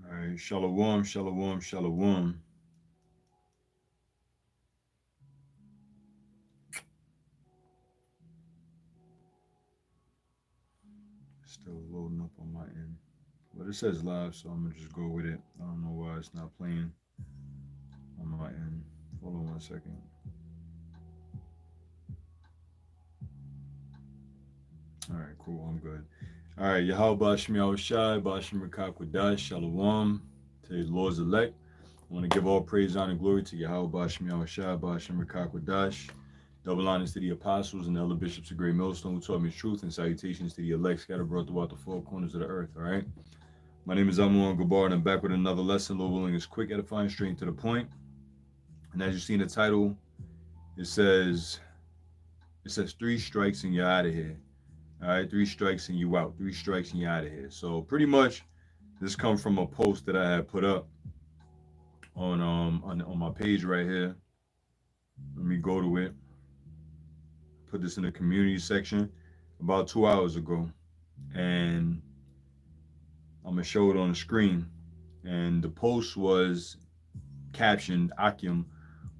All right, shalom, shalom, shalom. Still loading up on my end. But it says live, so I'm gonna just go with it. I don't know why it's not playing on my end. Hold on 1 second. All right, cool. I'm good. All right, Yahweh Bashmi Awashai, Bashmi Rakakwadash, Shalom to the Lord's elect. I want to give all praise, honor, and glory to Yahweh Bashmi Awashai, Bashmi Rakakwadash. Double honors to the apostles and elder bishops of Great Millstone who taught me truth, and salutations to the elect scattered abroad throughout the four corners of the earth. All right. My name is Amun Gabar, and I'm back with another lesson. Lord willing is quick, edifying, straight to the point. And as you see in the title, it says 3 strikes and you're out of here. All right, 3 strikes and you out. 3 strikes and you're out of here. So pretty much, this comes from a post that I had put up on my page right here. Let me go to it. Put this in the community section about 2 hours ago, and I'm gonna show it on the screen. And the post was captioned Akim,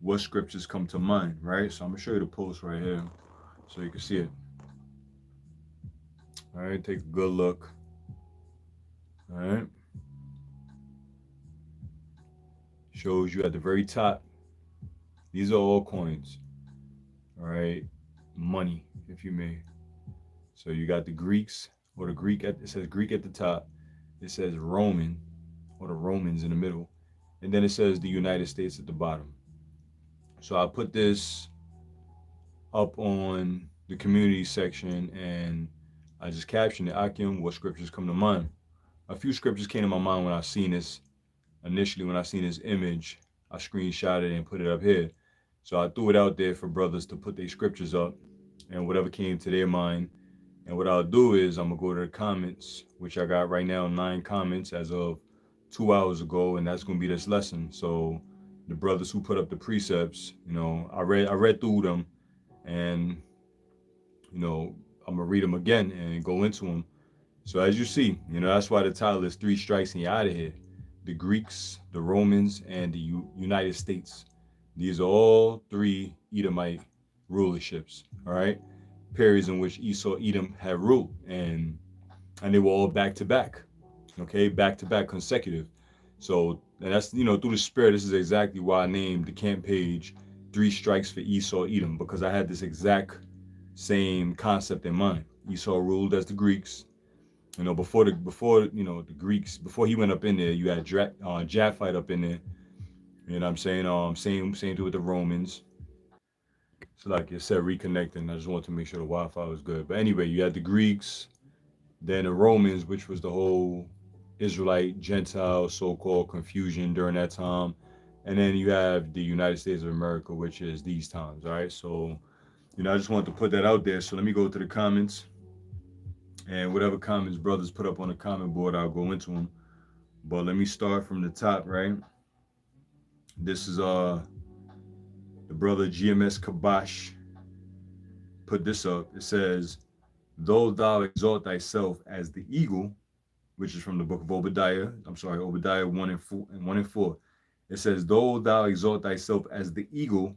what scriptures come to mind, right? So I'm gonna show you the post right here so you can see it. All right, take a good look. All right. Shows you at the very top. These are all coins. All right. Money, if you may. So you got the Greeks, or the Greek it says Greek at the top. It says Roman, or the Romans in the middle. And then it says the United States at the bottom. So I put this up on the community section, and I just captioned it, Akim, what scriptures come to mind? A few scriptures came to my mind when I seen this. Initially, when I seen this image, I screenshot it and put it up here. So I threw it out there for brothers to put their scriptures up and whatever came to their mind. And what I'll do is I'm gonna go to the comments, which I got right now 9 comments as of 2 hours ago, and that's gonna be this lesson. So the brothers who put up the precepts, I read through them, and I'm gonna read them again and go into them. So as you see, that's why the title is 3 strikes and you're out of here. The Greeks, the Romans, and the United States. These are all 3 Edomite rulerships. All right, periods in which Esau, Edom had ruled, and they were all back to back. Okay, back to back, consecutive. So and that's through the spirit. This is exactly why I named the camp page 3 strikes for Esau, Edom, because I had this exact same concept in mind. Esau ruled as the Greeks. Before the Greeks, before he went up in there, you had Japhite up in there. You know what I'm saying? Same thing with the Romans. So like I said, reconnecting. I just wanted to make sure the Wi-Fi was good. But anyway, you had the Greeks, then the Romans, which was the whole Israelite, Gentile, so-called confusion during that time. And then you have the United States of America, which is these times. All right. So, I just wanted to put that out there. So let me go to the comments. And whatever comments brothers put up on the comment board, I'll go into them. But let me start from the top, right? This is the brother GMS Kabash put this up. It says, though thou exalt thyself as the eagle, which is from the book of Obadiah. Obadiah 1 and 4. It says, though thou exalt thyself as the eagle,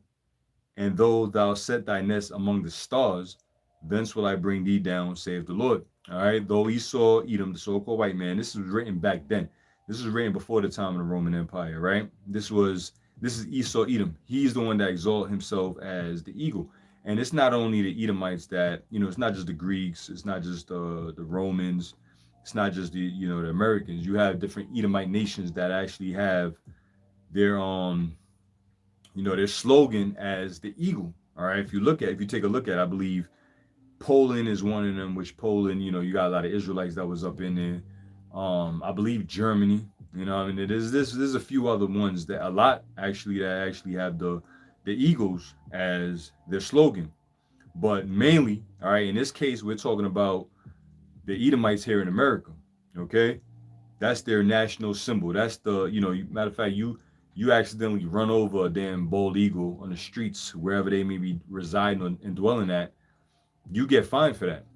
and though thou set thy nest among the stars, thence will I bring thee down, saith the Lord. All right. Though Esau, Edom, the so-called white man, this was written back then. This was written before the time of the Roman Empire, right? This is Esau, Edom. He's the one that exalts himself as the eagle. And it's not only the Edomites that, it's not just the Greeks, it's not just the Romans, it's not just the Americans. You have different Edomite nations that actually have their their slogan as the eagle. All right. If you take a look at, I believe Poland is one of them, which Poland, you got a lot of Israelites that was up in there. I believe Germany, there's a few other ones that actually have the the Eagles as their slogan. But mainly, all right, in this case, we're talking about the Edomites here in America. Okay, that's their national symbol. That's the, matter of fact, you accidentally run over a damn bald eagle on the streets wherever they may be residing and dwelling at, you get fined for that.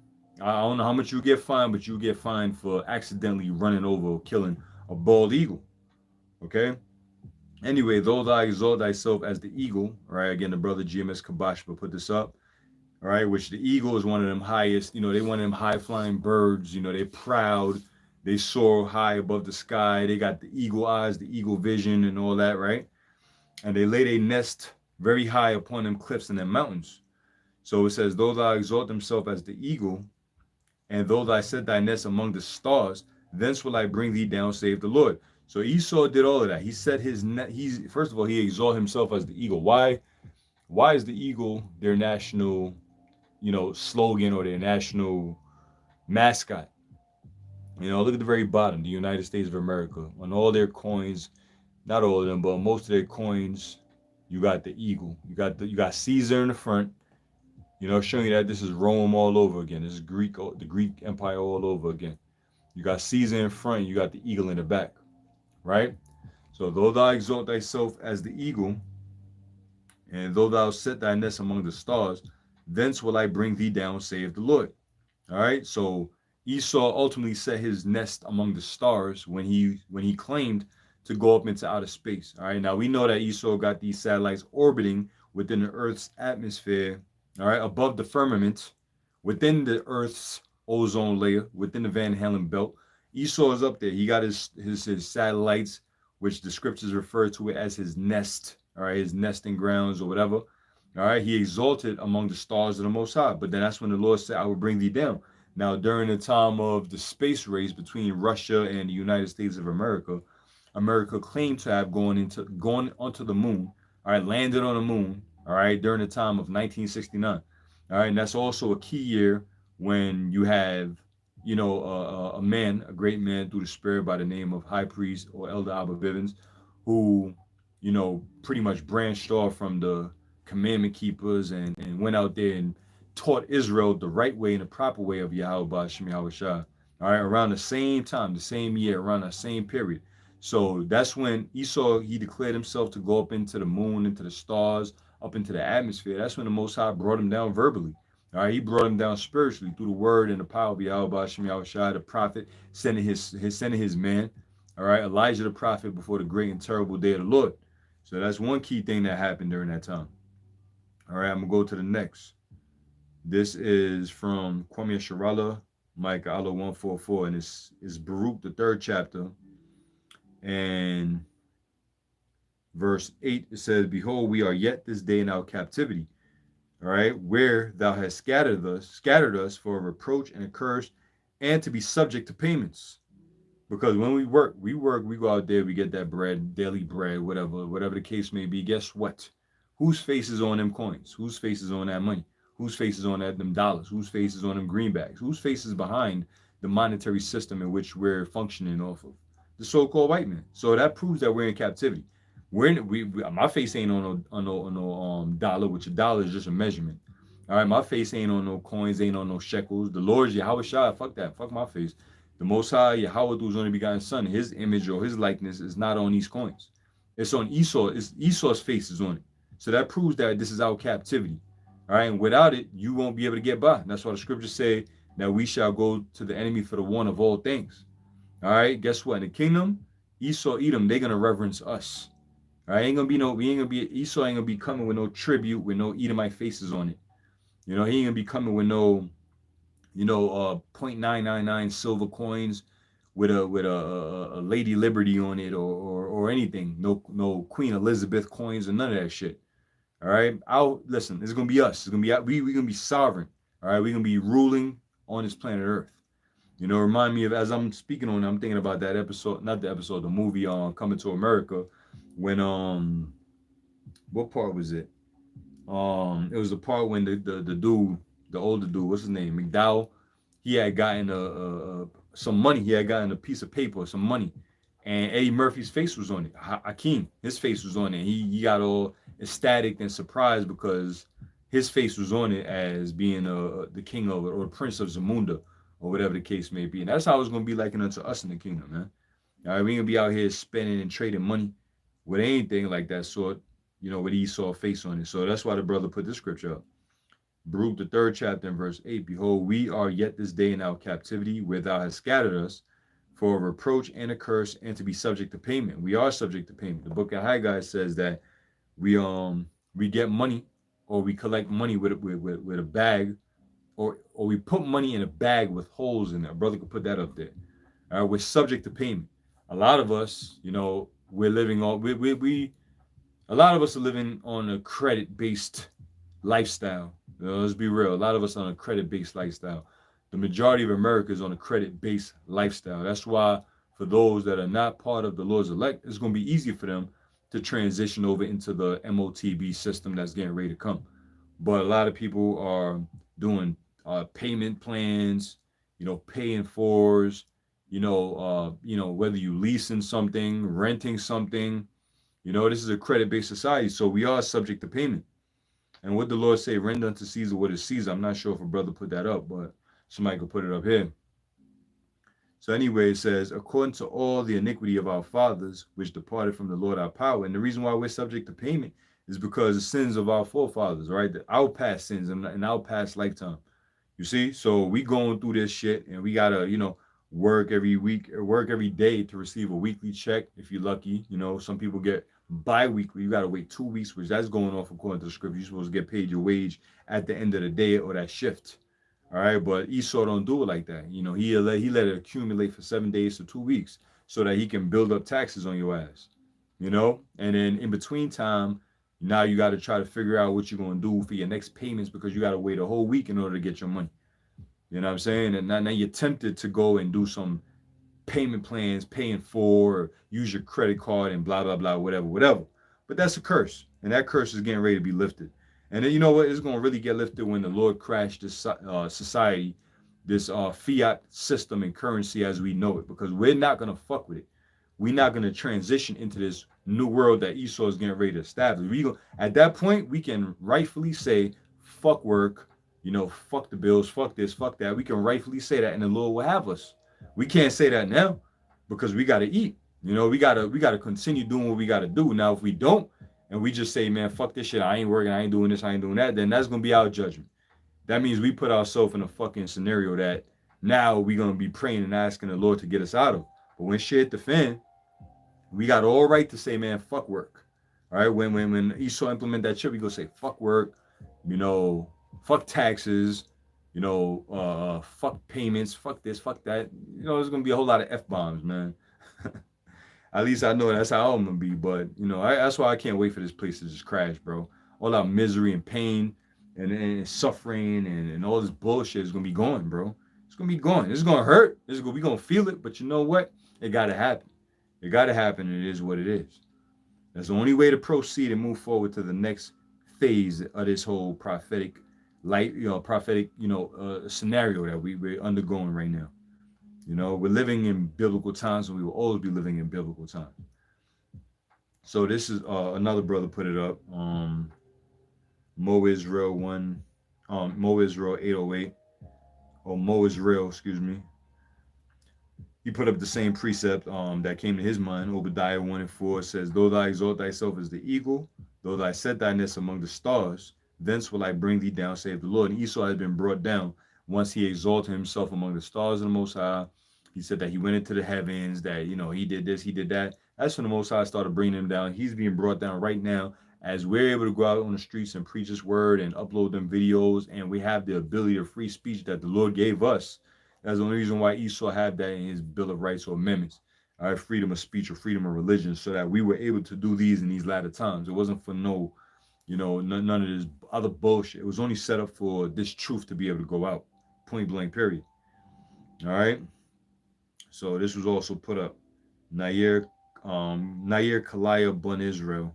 I don't know how much you get fined, but you get fined for accidentally running over or killing a bald eagle. Okay. Anyway, though thou exalt thyself as the eagle, all right. Again, the brother GMS Kabash will put this up. All right, which the eagle is one of them highest, they one of them high flying birds, they're proud, they soar high above the sky, they got the eagle eyes, the eagle vision, and all that, right? And they lay their nest very high upon them cliffs and them mountains. So it says, though thou exalt himself as the eagle, and though thou set thy nest among the stars, thence will I bring thee down, save the Lord. So Esau did all of that. He set his net. He's first of all, he exalted himself as the eagle. Why? Why is the eagle their national, slogan or their national mascot? Look at the very bottom, the United States of America. On all their coins, not all of them, but most of their coins, you got the eagle. You got Caesar in the front. Showing you that this is Rome all over again. This is the Greek Empire all over again. You got Caesar in front, you got the eagle in the back, right? So though thou exalt thyself as the eagle, and though thou set thy nest among the stars, thence will I bring thee down, saith the Lord. All right. So Esau ultimately set his nest among the stars when he claimed to go up into outer space. All right. Now we know that Esau got these satellites orbiting within the Earth's atmosphere. All right, above the firmament, within the Earth's ozone layer, within the Van Halen belt. Esau is up there. He got his satellites, which the scriptures refer to it as his nest. All right, his nesting grounds or whatever. All right, he exalted among the stars of the Most High. But then that's when the Lord said, I will bring thee down. Now, during the time of the space race between Russia and the United States of America, America claimed to have gone onto the moon, all right, landed on the moon, all right, during the time of 1969. All right, and that's also a key year when you have, a man, a great man through the Spirit by the name of High Priest or Elder Abba Bivens, who, pretty much branched off from the commandment keepers and went out there and taught Israel the right way and the proper way of Yahweh Bashim Yahweh Shah. All right, around the same time, the same year, around the same period. So that's when Esau, he declared himself to go up into the moon, into the stars, up into the atmosphere. That's when the Most High brought him down verbally. All right, he brought him down spiritually through the word and the power of Yahweh Bashim Yahweh Shah, the prophet, sending his man. All right, Elijah the prophet before the great and terrible day of the Lord. So that's one key thing that happened during that time. All right, I'm gonna go to the next. This is from Kwame Sharala, Micah Allah 144, and it's Baruch, the third chapter, and verse 8. It says, behold, we are yet this day in our captivity, all right, where thou hast scattered us for a reproach and a curse, and to be subject to payments. Because when we work, we go out there, we get that bread, daily bread, whatever the case may be. Guess what? Whose face is on them coins? Whose face is on that money? Whose face is on them dollars? Whose face is on them greenbacks? Whose face is behind the monetary system in which we're functioning off of? The so-called white man. So that proves that we're in captivity. My face ain't on no dollar, which a dollar is just a measurement. All right, my face ain't on no coins, ain't on no shekels. The Lord's Yahweh Shai, fuck that, fuck my face. The Most High Yahweh through's only begotten Son, his image or his likeness is not on these coins. It's on Esau. It's Esau's face is on it. So that proves that this is our captivity. All right, and without it, you won't be able to get by. That's why the scriptures say that we shall go to the enemy for the one of all things. All right, guess what? In the kingdom, Esau, Edom, they're gonna reverence us. All right, Esau ain't gonna be coming with no tribute, with no Edomite faces on it. He ain't gonna be coming with no, 0.999 silver coins with a Lady Liberty on it or anything. No Queen Elizabeth coins or none of that shit. All right, listen. It's gonna be us. It's gonna be we gonna be sovereign. All right, we're gonna be ruling on this planet Earth. Remind me of, as I'm speaking on it, I'm thinking about that episode, not the episode, the movie Coming to America, when what part was it? It was the part when the dude, the older dude, what's his name, McDowell, he had gotten some money. He had gotten a piece of paper, some money, and Eddie Murphy's face was on it. Hakeem, his face was on it. He got all ecstatic and surprised because his face was on it as being the king of it or the prince of Zamunda or whatever the case may be. And that's how it's gonna be likened unto us in the kingdom, man. All right, we ain't gonna be out here spending and trading money with anything like that sort, with Esau face on it. So that's why the brother put this scripture up. Baruch, the third chapter, in verse 8. Behold, we are yet this day in our captivity, where thou hast scattered us, for a reproach and a curse, and to be subject to payment. We are subject to payment. The book of Haggai says that we get money, or we collect money with a bag, or we put money in a bag with holes in it. A brother could put that up there. All right, we're subject to payment. A lot of us, we're living on we a lot of us are living on a credit based lifestyle. Let's be real. A lot of us on a credit based lifestyle. The majority of America is on a credit based lifestyle. That's why for those that are not part of the Lord's elect, it's going to be easy for them to transition over into the MOTB system that's getting ready to come. But a lot of people are doing payment plans, paying fors, whether you leasing something, renting something. This is a credit-based society, so we are subject to payment. And what the Lord say, render unto Caesar what is Caesar. I'm not sure if a brother put that up, but somebody could put it up here. So anyway, it says, according to all the iniquity of our fathers, which departed from the Lord our power. And the reason why we're subject to payment is because the sins of our forefathers, right? Our past sins in our past lifetime. You see? So we going through this shit, and we gotta, work every week or work every day to receive a weekly check if you're lucky. Some people get bi-weekly. You gotta wait 2 weeks, which that's going off according to the scripture. You're supposed to get paid your wage at the end of the day or that shift. All right, but Esau don't do it like that. He let it accumulate for 7 days to 2 weeks so that he can build up taxes on your ass. And then in between time, now you got to try to figure out what you're gonna do for your next payments because you got to wait a whole week in order to get your money. You know what I'm saying? And now you're tempted to go and do some payment plans, paying for, or use your credit card and blah, blah, blah, whatever, whatever. But that's a curse. And that curse is getting ready to be lifted. And then you know what? It's going to really get lifted when the Lord crashed this society, this fiat system and currency as we know it, because we're not going to fuck with it. We're not going to transition into this new world that Esau is getting ready to establish. At that point, we can rightfully say, fuck work, fuck the bills, fuck this, fuck that. We can rightfully say that, and the Lord will have us. We can't say that now because we got to eat. We gotta continue doing what we got to do. Now, if we don't, and we just say, man, fuck this shit, I ain't working, I ain't doing this, I ain't doing that, then that's gonna be our judgment. That means we put ourselves in a fucking scenario that now we're gonna be praying and asking the Lord to get us out of. But when shit hit the fan, we got all right to say, man, fuck work. All right, when Esau implement that shit, we go say, fuck work, fuck taxes, fuck payments, fuck this, fuck that. There's gonna be a whole lot of F bombs, man. At least I know that's how I'm gonna be. But that's why I can't wait for this place to just crash, bro. All that misery and pain and suffering and all this bullshit is gonna be gone, bro. It's gonna be gone. It's gonna hurt. We gonna feel it. But you know what? It gotta happen. It gotta happen. And it is what it is. That's the only way to proceed and move forward to the next phase of this whole prophetic scenario that we're undergoing right now. We're living in biblical times, and we will always be living in biblical times. So this is another brother put it up. Mo Israel 808, or Mo Israel, excuse me. He put up the same precept that came to his mind. Obadiah 1:4 says, though thou exalt thyself as the eagle, though thou set thy nest among the stars, thence will I bring thee down, save the Lord. And Esau has been brought down once he exalted himself among the stars of the Most High. He said that he went into the heavens, that, he did this, he did that. That's when the Most High started bringing him down. He's being brought down right now as we're able to go out on the streets and preach his word and upload them videos. And we have the ability of free speech that the Lord gave us. That's the only reason why Esau had that in his Bill of Rights or amendments. All right, freedom of speech or freedom of religion, so that we were able to do these in these latter times. It wasn't for none of this other bullshit. It was only set up for this truth to be able to go out. Point blank, period. All right. So this was also put up. Nair Kalaya Bun Israel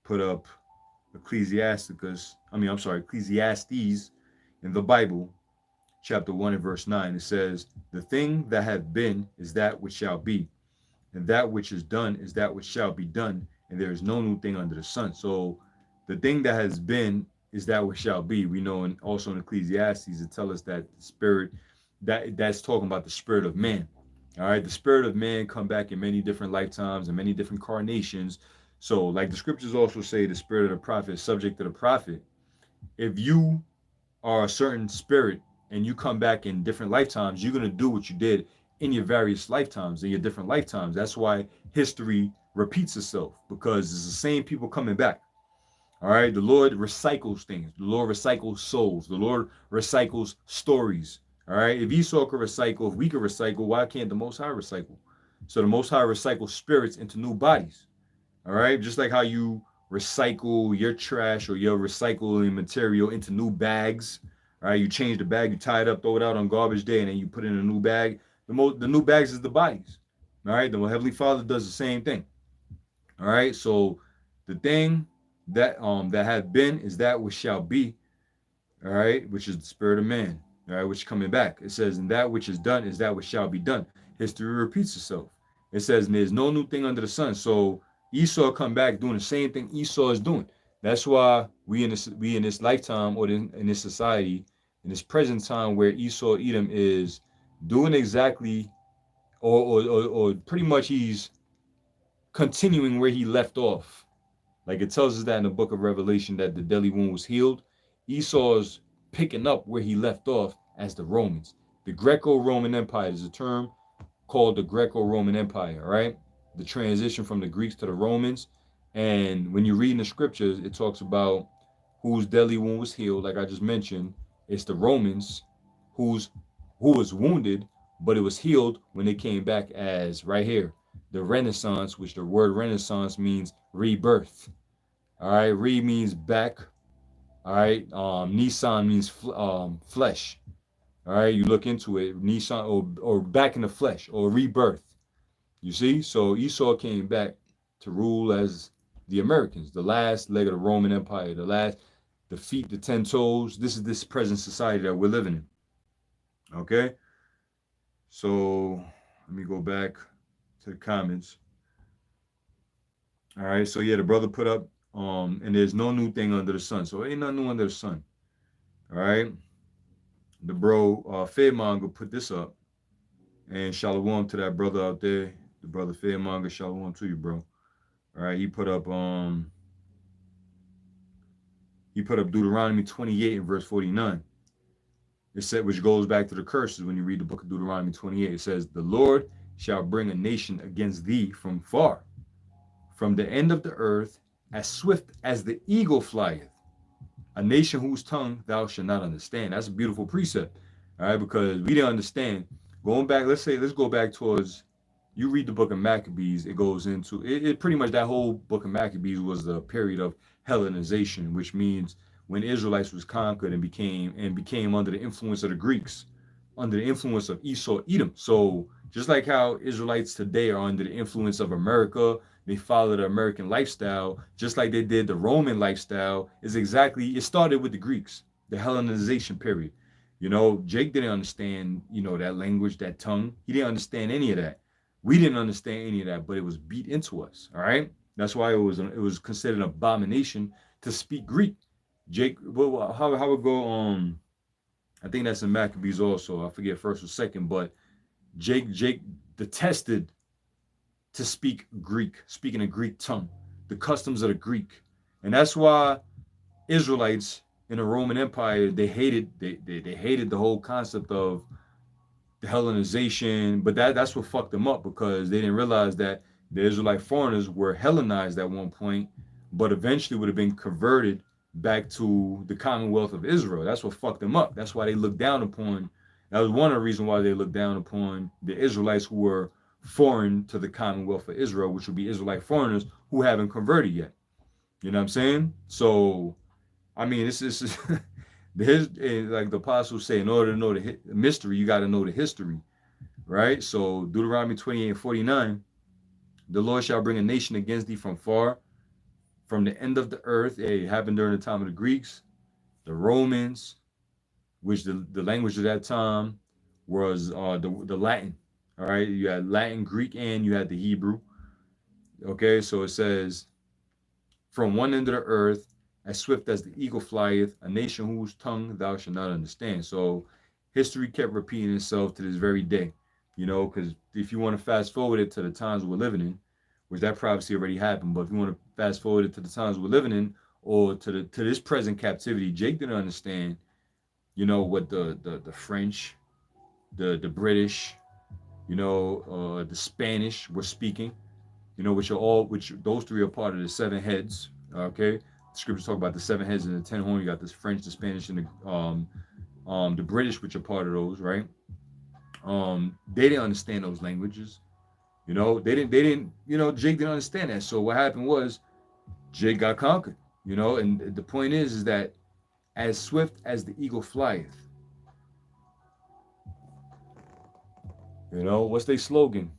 put up Ecclesiastes in the Bible, chapter 1 and verse 9. It says, the thing that hath been is that which shall be, and that which is done is that which shall be done, and there is no new thing under the sun. So The thing that has been is that which shall be. We know, and also in Ecclesiastes, it tells us that the spirit that's talking about the spirit of man. All right, the spirit of man come back in many different lifetimes and many different carnations. So, like the scriptures also say, the spirit of the prophet is subject to the prophet. If you are a certain spirit and you come back in different lifetimes, you're gonna do what you did in your various lifetimes, in your different lifetimes. That's why history repeats itself because it's the same people coming back. All right, the Lord recycles things. The Lord recycles souls. The Lord recycles stories. All right, if Esau could recycle, if we could recycle, why can't the Most High recycle? So the Most High recycles spirits into new bodies. All right, just like how you recycle your trash or your recycling material into new bags. All right, you change the bag, you tie it up, throw it out on garbage day, and then you put it in a new bag. The new bags is the bodies. All right, the Heavenly Father does the same thing. All right, so the thing that had been is that which shall be, all right, which is the spirit of man, all right, which is coming back. It says, and that which is done is that which shall be done. History repeats itself. It says, and there's no new thing under the sun. So Esau come back doing the same thing Esau is doing. That's why we in this lifetime or in this society, in this present time where Esau Edom is doing exactly or pretty much he's continuing where he left off. Like it tells us that in the book of Revelation that the deadly wound was healed. Esau's picking up where he left off as the Romans. The Greco-Roman Empire is a term called the Greco-Roman Empire, right? The transition from the Greeks to the Romans. And when you read in the scriptures, it talks about whose deadly wound was healed, like I just mentioned. It's the Romans who's who was wounded, but it was healed when they came back as right here, the Renaissance, which the word Renaissance means rebirth. All right, re means back. All right, Nissan means flesh. All right, you look into it, Nissan or back in the flesh or rebirth. You see, so Esau came back to rule as the Americans, the last leg of the Roman Empire, the last, the feet, the 10 toes. This is this present society that we're living in. Okay, so let me go back to the comments. All right, so yeah, the brother put up, and there's no new thing under the sun. So ain't nothing new under the sun. All right, the bro Fearmonger put this up, and shalom to that brother out there, the brother Fearmonger. Shalom to you, bro. All right, he put up Deuteronomy 28 and verse 49. It said, which goes back to the curses when you read the book of Deuteronomy 28. It says, the Lord shall bring a nation against thee from far, from the end of the earth, as swift as the eagle flieth. A nation whose tongue thou shalt not understand. That's a beautiful precept, all right, because we didn't understand. Going back, let's go back towards, you read the book of Maccabees, it goes into, it pretty much, that whole book of Maccabees was the period of Hellenization, which means when Israelites was conquered and became under the influence of the Greeks, under the influence of Esau Edom. So just like how Israelites today are under the influence of America, they follow the American lifestyle, just like they did the Roman lifestyle, is exactly, it started with the Greeks, the Hellenization period. You know, Jake didn't understand, that language, that tongue. He didn't understand any of that. We didn't understand any of that, but it was beat into us. All right. That's why it was considered an abomination to speak Greek. Jake, well, how it go? I think that's in Maccabees also. I forget first or second, but Jake detested to speak Greek, speaking a Greek tongue, the customs of the Greek, and that's why Israelites in the Roman Empire they hated the whole concept of the Hellenization, but that's what fucked them up because they didn't realize that the Israelite foreigners were Hellenized at one point, but eventually would have been converted back to the Commonwealth of Israel. That's what fucked them up. That's why they looked down upon. That was one of the reasons why they looked down upon the Israelites who were foreign to the Commonwealth of Israel, which would be Israelite foreigners who haven't converted yet. You know what I'm saying? So, I mean, this is like the apostles say, in order to know the mystery, you got to know the history, right? So Deuteronomy 28 and 49, the Lord shall bring a nation against thee from far, from the end of the earth. It happened during the time of the Greeks, the Romans, which the language of that time was the Latin. All right, you had Latin, Greek, and you had the Hebrew. Okay, so it says, from one end of the earth, as swift as the eagle flieth, a nation whose tongue thou shalt not understand. So history kept repeating itself to this very day, because if you want to fast forward it to the times we're living in, which that prophecy already happened, but if you want to fast forward it to the times we're living in, or to this present captivity, Jake didn't understand, what the French, the British, the Spanish were speaking, which those three are part of the seven heads. Okay, the scriptures talk about the seven heads and the 10 horns. You got the French, the Spanish, and the British, which are part of those, right? They didn't understand those languages. They didn't. Jake didn't understand that. So what happened was Jake got conquered. And the point is that as swift as the eagle flieth. What's their slogan?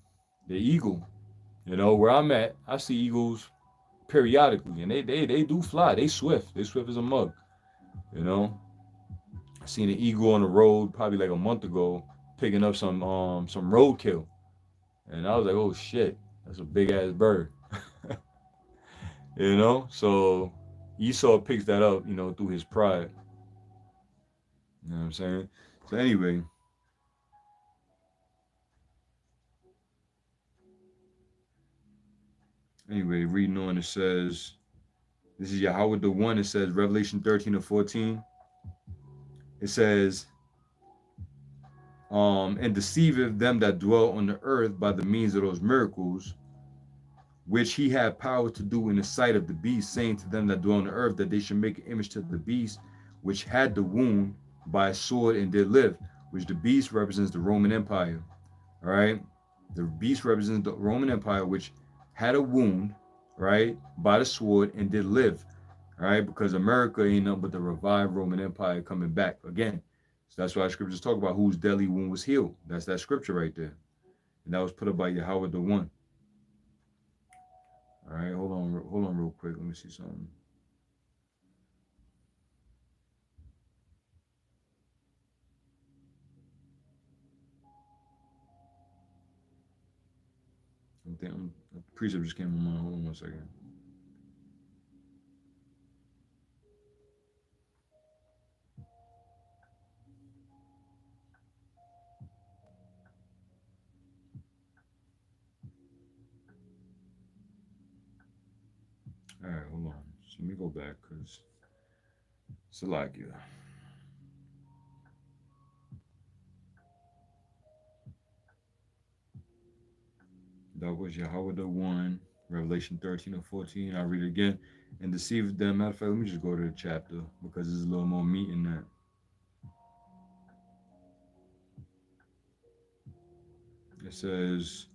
The eagle. Where I'm at, I see eagles periodically, and they do fly. They swift. They swift as a mug. You know, I seen an eagle on the road probably like a month ago, picking up some roadkill, and I was like, oh shit, that's a big ass bird. So Esau picks that up, through his pride. You know what I'm saying? So anyway, reading on, it says, this is Yahweh the one. It says Revelation 13 and 14. It says, and deceiveth them that dwell on the earth by the means of those miracles, which he had power to do in the sight of the beast, saying to them that dwell on the earth that they should make an image to the beast, which had the wound by a sword and did live, which the beast represents the Roman Empire. All right. The beast represents the Roman Empire, which had a wound, right, by the sword and did live. All right. Because America ain't nothing but the revived Roman Empire coming back again. So that's why scriptures talk about whose deadly wound was healed. That's that scripture right there. And that was put up by Yahweh the one. All right, hold on real quick. Let me see something. The precept just came on my mind. Hold on 1 second. All right, hold on. So let me go back because it's a lot here. That was Yahweh the one, Revelation 13 and 14. I'll read it again. And deceive them. Matter of fact, let me just go to the chapter because there's a little more meat in that. It says,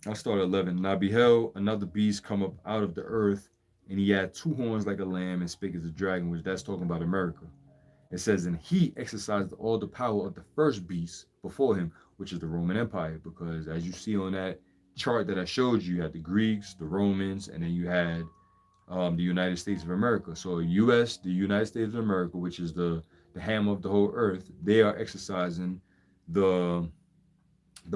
I'll start at 11. And I beheld another beast come up out of the earth, and he had two horns like a lamb and spake as a dragon, which that's talking about America. It says, and he exercised all the power of the first beast before him, which is the Roman Empire. Because as you see on that chart that I showed you, you had the Greeks, the Romans, and then you had the United States of America. So the United States of America, which is the hammer of the whole earth, they are exercising the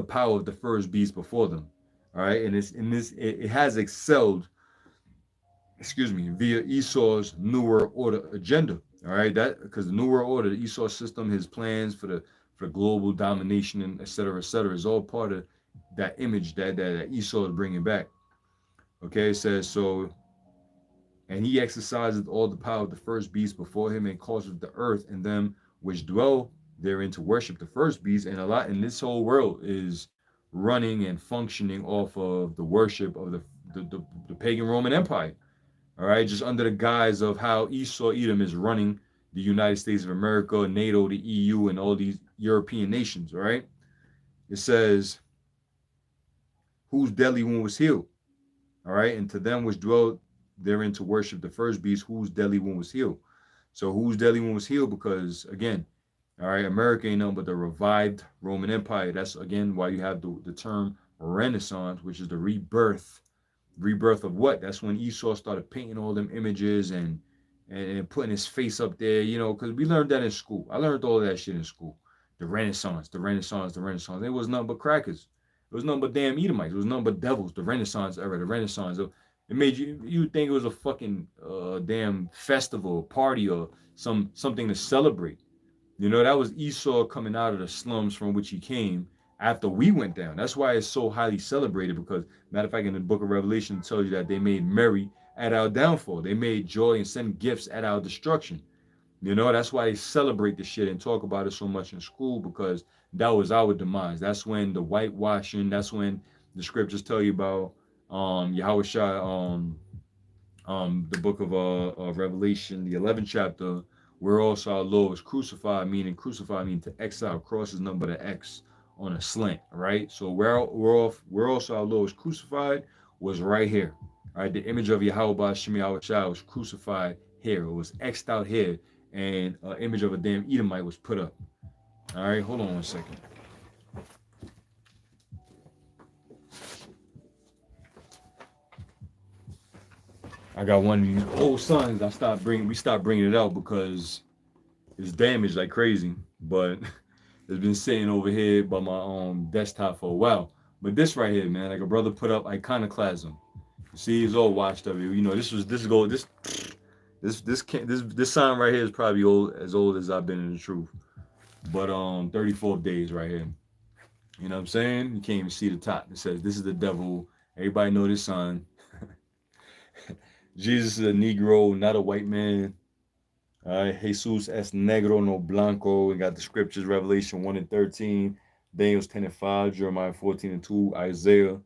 power of the first beast before them. All right, and it has excelled, via Esau's New World Order agenda. All right, that because the New World Order, the Esau system, his plans for the global domination and et cetera, is all part of that image that Esau is bringing back. Okay, it says so, and he exercises all the power of the first beast before him, and causeth the earth and them which dwell therein to worship the first beast. And a lot in this whole world is running and functioning off of the worship of the pagan Roman Empire. All right, just under the guise of how Esau Edom is running the United States of America, NATO, the EU, and all these European nations. All right, it says, whose deadly wound was healed. All right, and to them which dwelt therein to worship the first beast, whose deadly wound was healed. So whose deadly wound was healed? Because again, all right, America ain't nothing but the revived Roman Empire. That's again why you have the term Renaissance, which is the rebirth. Rebirth of what? That's when Esau started painting all them images and putting his face up there, because we learned that in school. I learned all that shit in school. The Renaissance, the Renaissance, the Renaissance. It was nothing but crackers. It was nothing but damn Edomites. It was nothing but devils. The Renaissance era, the Renaissance. It made you think it was a fucking damn festival, party, or something to celebrate. You know, that was Esau coming out of the slums from which he came after we went down. That's why it's so highly celebrated because, matter of fact, in the book of Revelation, it tells you that they made merry at our downfall. They made joy and sent gifts at our destruction. You know, that's why they celebrate the shit and talk about it so much in school because that was our demise. That's when the whitewashing, that's when the scriptures tell you about Yahweh Shai, the book of Revelation, the 11th chapter, where also our Lord was crucified, meaning crucified meaning to exile. Cross is nothing but an X on a slant, right? So where also our Lord was crucified was right here. Right, the image of Yahweh Shem Yahweh Shai was crucified here. It was X'd out here, and an image of a damn Edomite was put up. All right, hold on one second. I got one of these old signs. We stopped bringing it out because it's damaged like crazy. But it's been sitting over here by my desktop for a while. But this right here, man, like a brother put up iconoclasm. You see, he's all watched of it. You know, this sign right here is probably old as I've been in the truth. But 34 days right here. You know what I'm saying? You can't even see the top. It says this is the devil. Everybody know this sign. Jesus is a Negro, not a white man. All right, Jesus es negro, no blanco. We got the scriptures, Revelation 1 and 13, Daniel 10 and 5, Jeremiah 14 and 2, Isaiah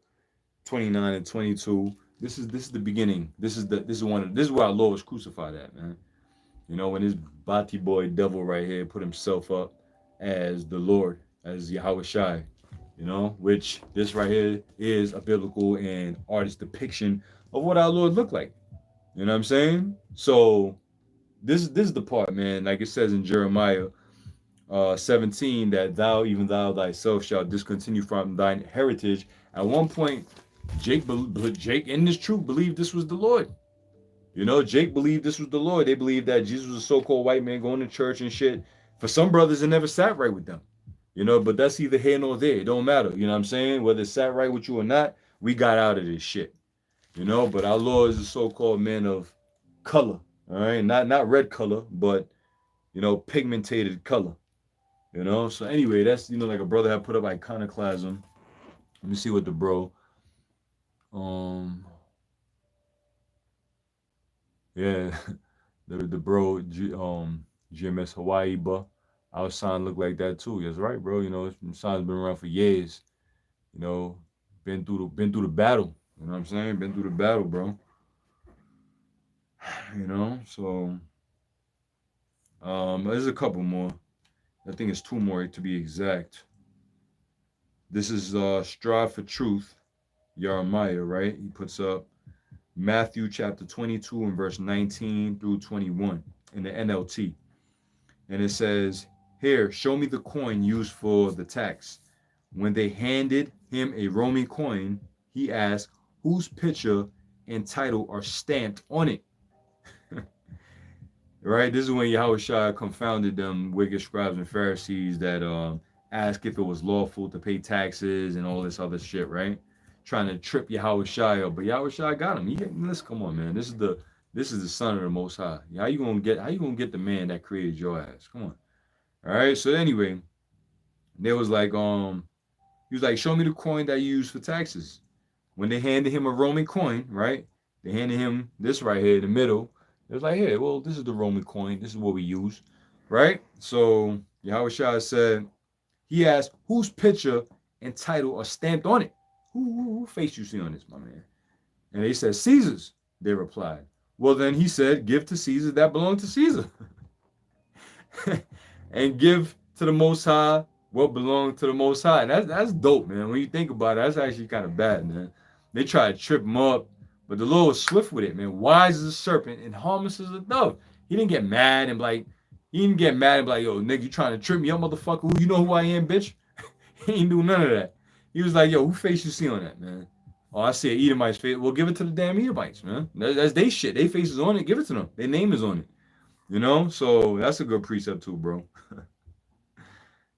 29 and 22. This is the beginning. This is where our Lord was crucified at, man. You know, when this Bati boy devil right here put himself up as the Lord, as Yahweh Shai, you know, which this right here is a biblical and artist depiction of what our Lord looked like. You know what I'm saying? So this is the part, man. Like it says in Jeremiah 17, that thou, even thou thyself, shalt discontinue from thine heritage. At one point, Jake in this truth believed this was the Lord. You know, Jake believed this was the Lord. They believed that Jesus was a so-called white man going to church and shit. For some brothers, it never sat right with them. You know, but that's either here nor there. It don't matter. You know what I'm saying? Whether it sat right with you or not, we got out of this shit. You know, but our Lord is a so-called man of color. All right, not red color, but you know, pigmented color. You know, so anyway, that's like a brother had put up iconoclasm. Let me see what the bro. Um, yeah, the bro GMS Hawaii, but our sign look like that too. That's right, bro. You know, the sign's been around for years. You know, been through the battle. You know what I'm saying? Been through the battle, bro. You know, so there's a couple more. I think it's two more to be exact. This is Strive for Truth, Jeremiah, right? He puts up Matthew chapter 22 and verse 19 through 21 in the NLT. And it says, here, show me the coin used for the tax. When they handed him a Roman coin, he asked, whose picture and title are stamped on it? Right? This is when Yahushua confounded them wicked scribes and Pharisees that asked if it was lawful to pay taxes and all this other shit, right? Trying to trip Yahushua up, but Yahushua got him. Let's come on, man. This is the Son of the Most High. How you gonna get the man that created your ass? Come on. All right. So anyway, there was like he was like, show me the coin that you use for taxes. When they handed him a Roman coin, right? They handed him this right here in the middle. It was like, hey, well, this is the Roman coin. This is what we use, right? So Yahushua said, he asked, whose picture and title are stamped on it? Who face you see on this, my man? And they said, Caesar's, they replied. Well, then he said, give to Caesar that belong to Caesar. And give to the Most High what belongs to the Most High. And that's dope, man. When you think about it, that's actually kind of bad, man. They tried to trip him up, but the Lord was swift with it, man. Wise as a serpent and harmless as a dove. He didn't get mad and yo, nigga, you trying to trip me up, motherfucker? You know who I am, bitch? He ain't do none of that. He was like, yo, who face you see on that, man? Oh, I see an Edomite's face. Well, give it to the damn Edomites, man. That's they shit. They faces on it. Give it to them. Their name is on it. You know? So that's a good precept too, bro.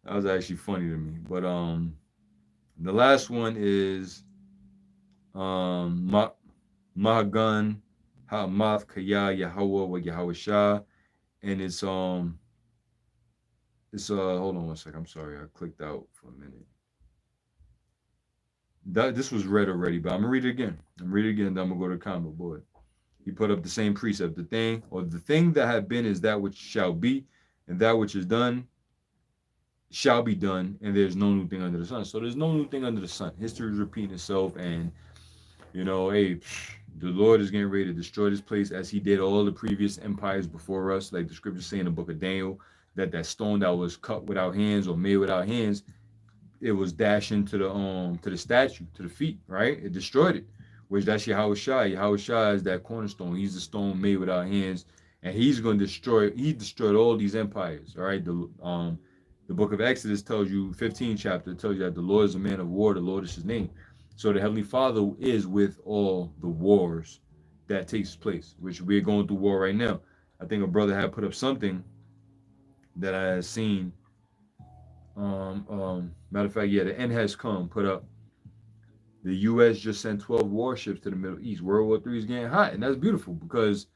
That was actually funny to me. But the last one is Mahagan, Ha'amath, Kaya, Yahweh, wa Yahweh Shah. And it's hold on one sec. I'm sorry, I clicked out for a minute. This was read already, but I'm gonna read it again. I'm gonna read it again, then I'm gonna go to the comic board. He put up the same precept. The thing that had been is that which shall be, and that which is done shall be done, and there's no new thing under the sun. So there's no new thing under the sun. History is repeating itself, and hey, the Lord is getting ready to destroy this place as He did all the previous empires before us, like the scriptures say in the book of Daniel, that stone that was cut without hands or made without hands, it was dashed into the statue, to the feet, right? It destroyed it. Which that's Yahweh Shai. Yahweh Shai is that cornerstone. He's the stone made without hands, and he's going to destroy. He destroyed all these empires. All right. The book of Exodus tells you, 15 chapter tells you that the Lord is a man of war. The Lord is His name. So the Heavenly Father is with all the wars that takes place, which we're going through war right now. I think a brother had put up something that I had seen. Matter of fact, yeah, the end has come. Put up the U.S. just sent 12 warships to the Middle East. World War III is getting hot, and that's beautiful because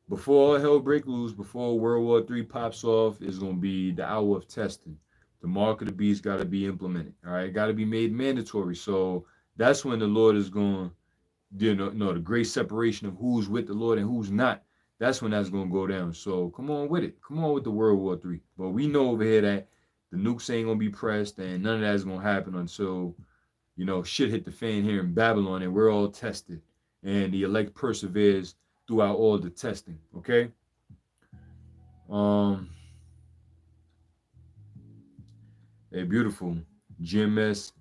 before all hell break loose, before World War III pops off, is going to be the hour of testing. The mark of the beast got to be implemented. All right, got to be made mandatory. So that's when the Lord is going, the great separation of who's with the Lord and who's not. That's when that's going to go down. So come on with it. Come on with the World War III. But we know over here that the nukes ain't going to be pressed, and none of that is going to happen until shit hit the fan here in Babylon, and we're all tested, and the elect perseveres throughout all the testing. Okay. Um, a beautiful GMS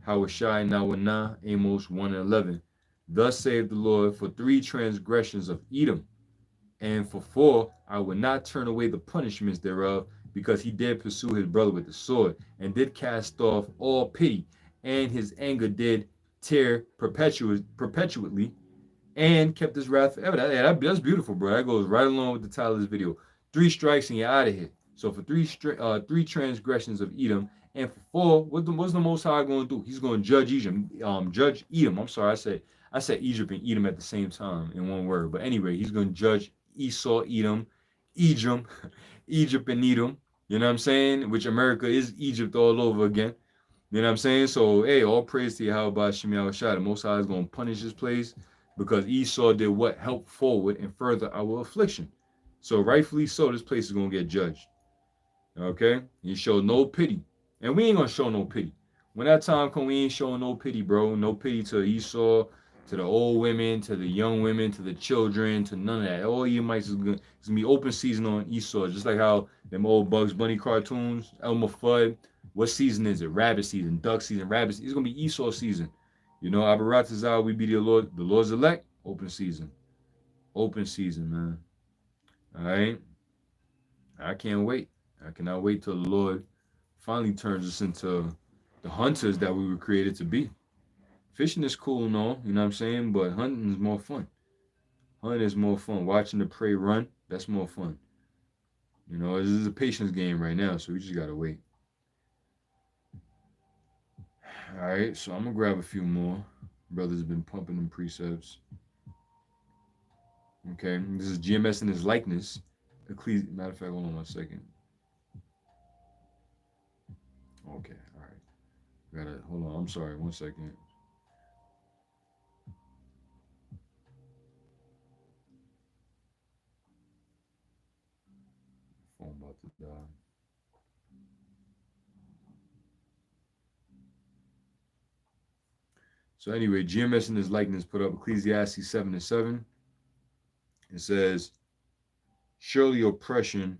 Hawashai Nawana Amos 1:11. Thus saith the Lord, for 3 transgressions of Edom, and for 4 I will not turn away the punishments thereof, because he did pursue his brother with the sword, and did cast off all pity, and his anger did tear perpetually, and kept his wrath forever. That's beautiful, bro. That goes right along with the title of this video. 3 strikes and you're out of here. So for three transgressions of Edom, and for 4, what's the Most High going to do? He's going to judge Edom. Judge Edom. I'm sorry, I said Egypt and Edom at the same time in one word. But anyway, he's going to judge Esau, Edom, Egypt, Egypt and Edom. You know what I'm saying? Which America is Egypt all over again. You know what I'm saying? So, hey, all praise to Yahweh Shem Yahushua. The Most High is going to punish this place because Esau did what? Help forward and further our affliction. So, rightfully so, this place is going to get judged. Okay? He showed no pity. And we ain't going to show no pity. When that time comes, we ain't showing no pity, bro. No pity to Esau, to the old women, to the young women, to the children, to none of that. All Edomites is going to be open season on Esau, just like how them old Bugs Bunny cartoons, Elmer Fudd. What season is it? Rabbit season, duck season, rabbit season. It's going to be Esau season. Abaratazal, we be the Lord's elect. Open season. Open season, man. All right? I can't wait. I cannot wait till the Lord finally turns us into the hunters that we were created to be. Fishing is cool and all, you know what I'm saying? But hunting is more fun. Hunting is more fun. Watching the prey run, that's more fun. This is a patience game right now, so we just gotta wait. All right, so I'm gonna grab a few more. Brother's been pumping them precepts. Okay, this is GMS in his likeness. Matter of fact, hold on 1 second. Okay, all right. Hold on. I'm sorry. 1 second. Phone about to die. So anyway, GMS in his likeness put up Ecclesiastes 7:7. It says, surely oppression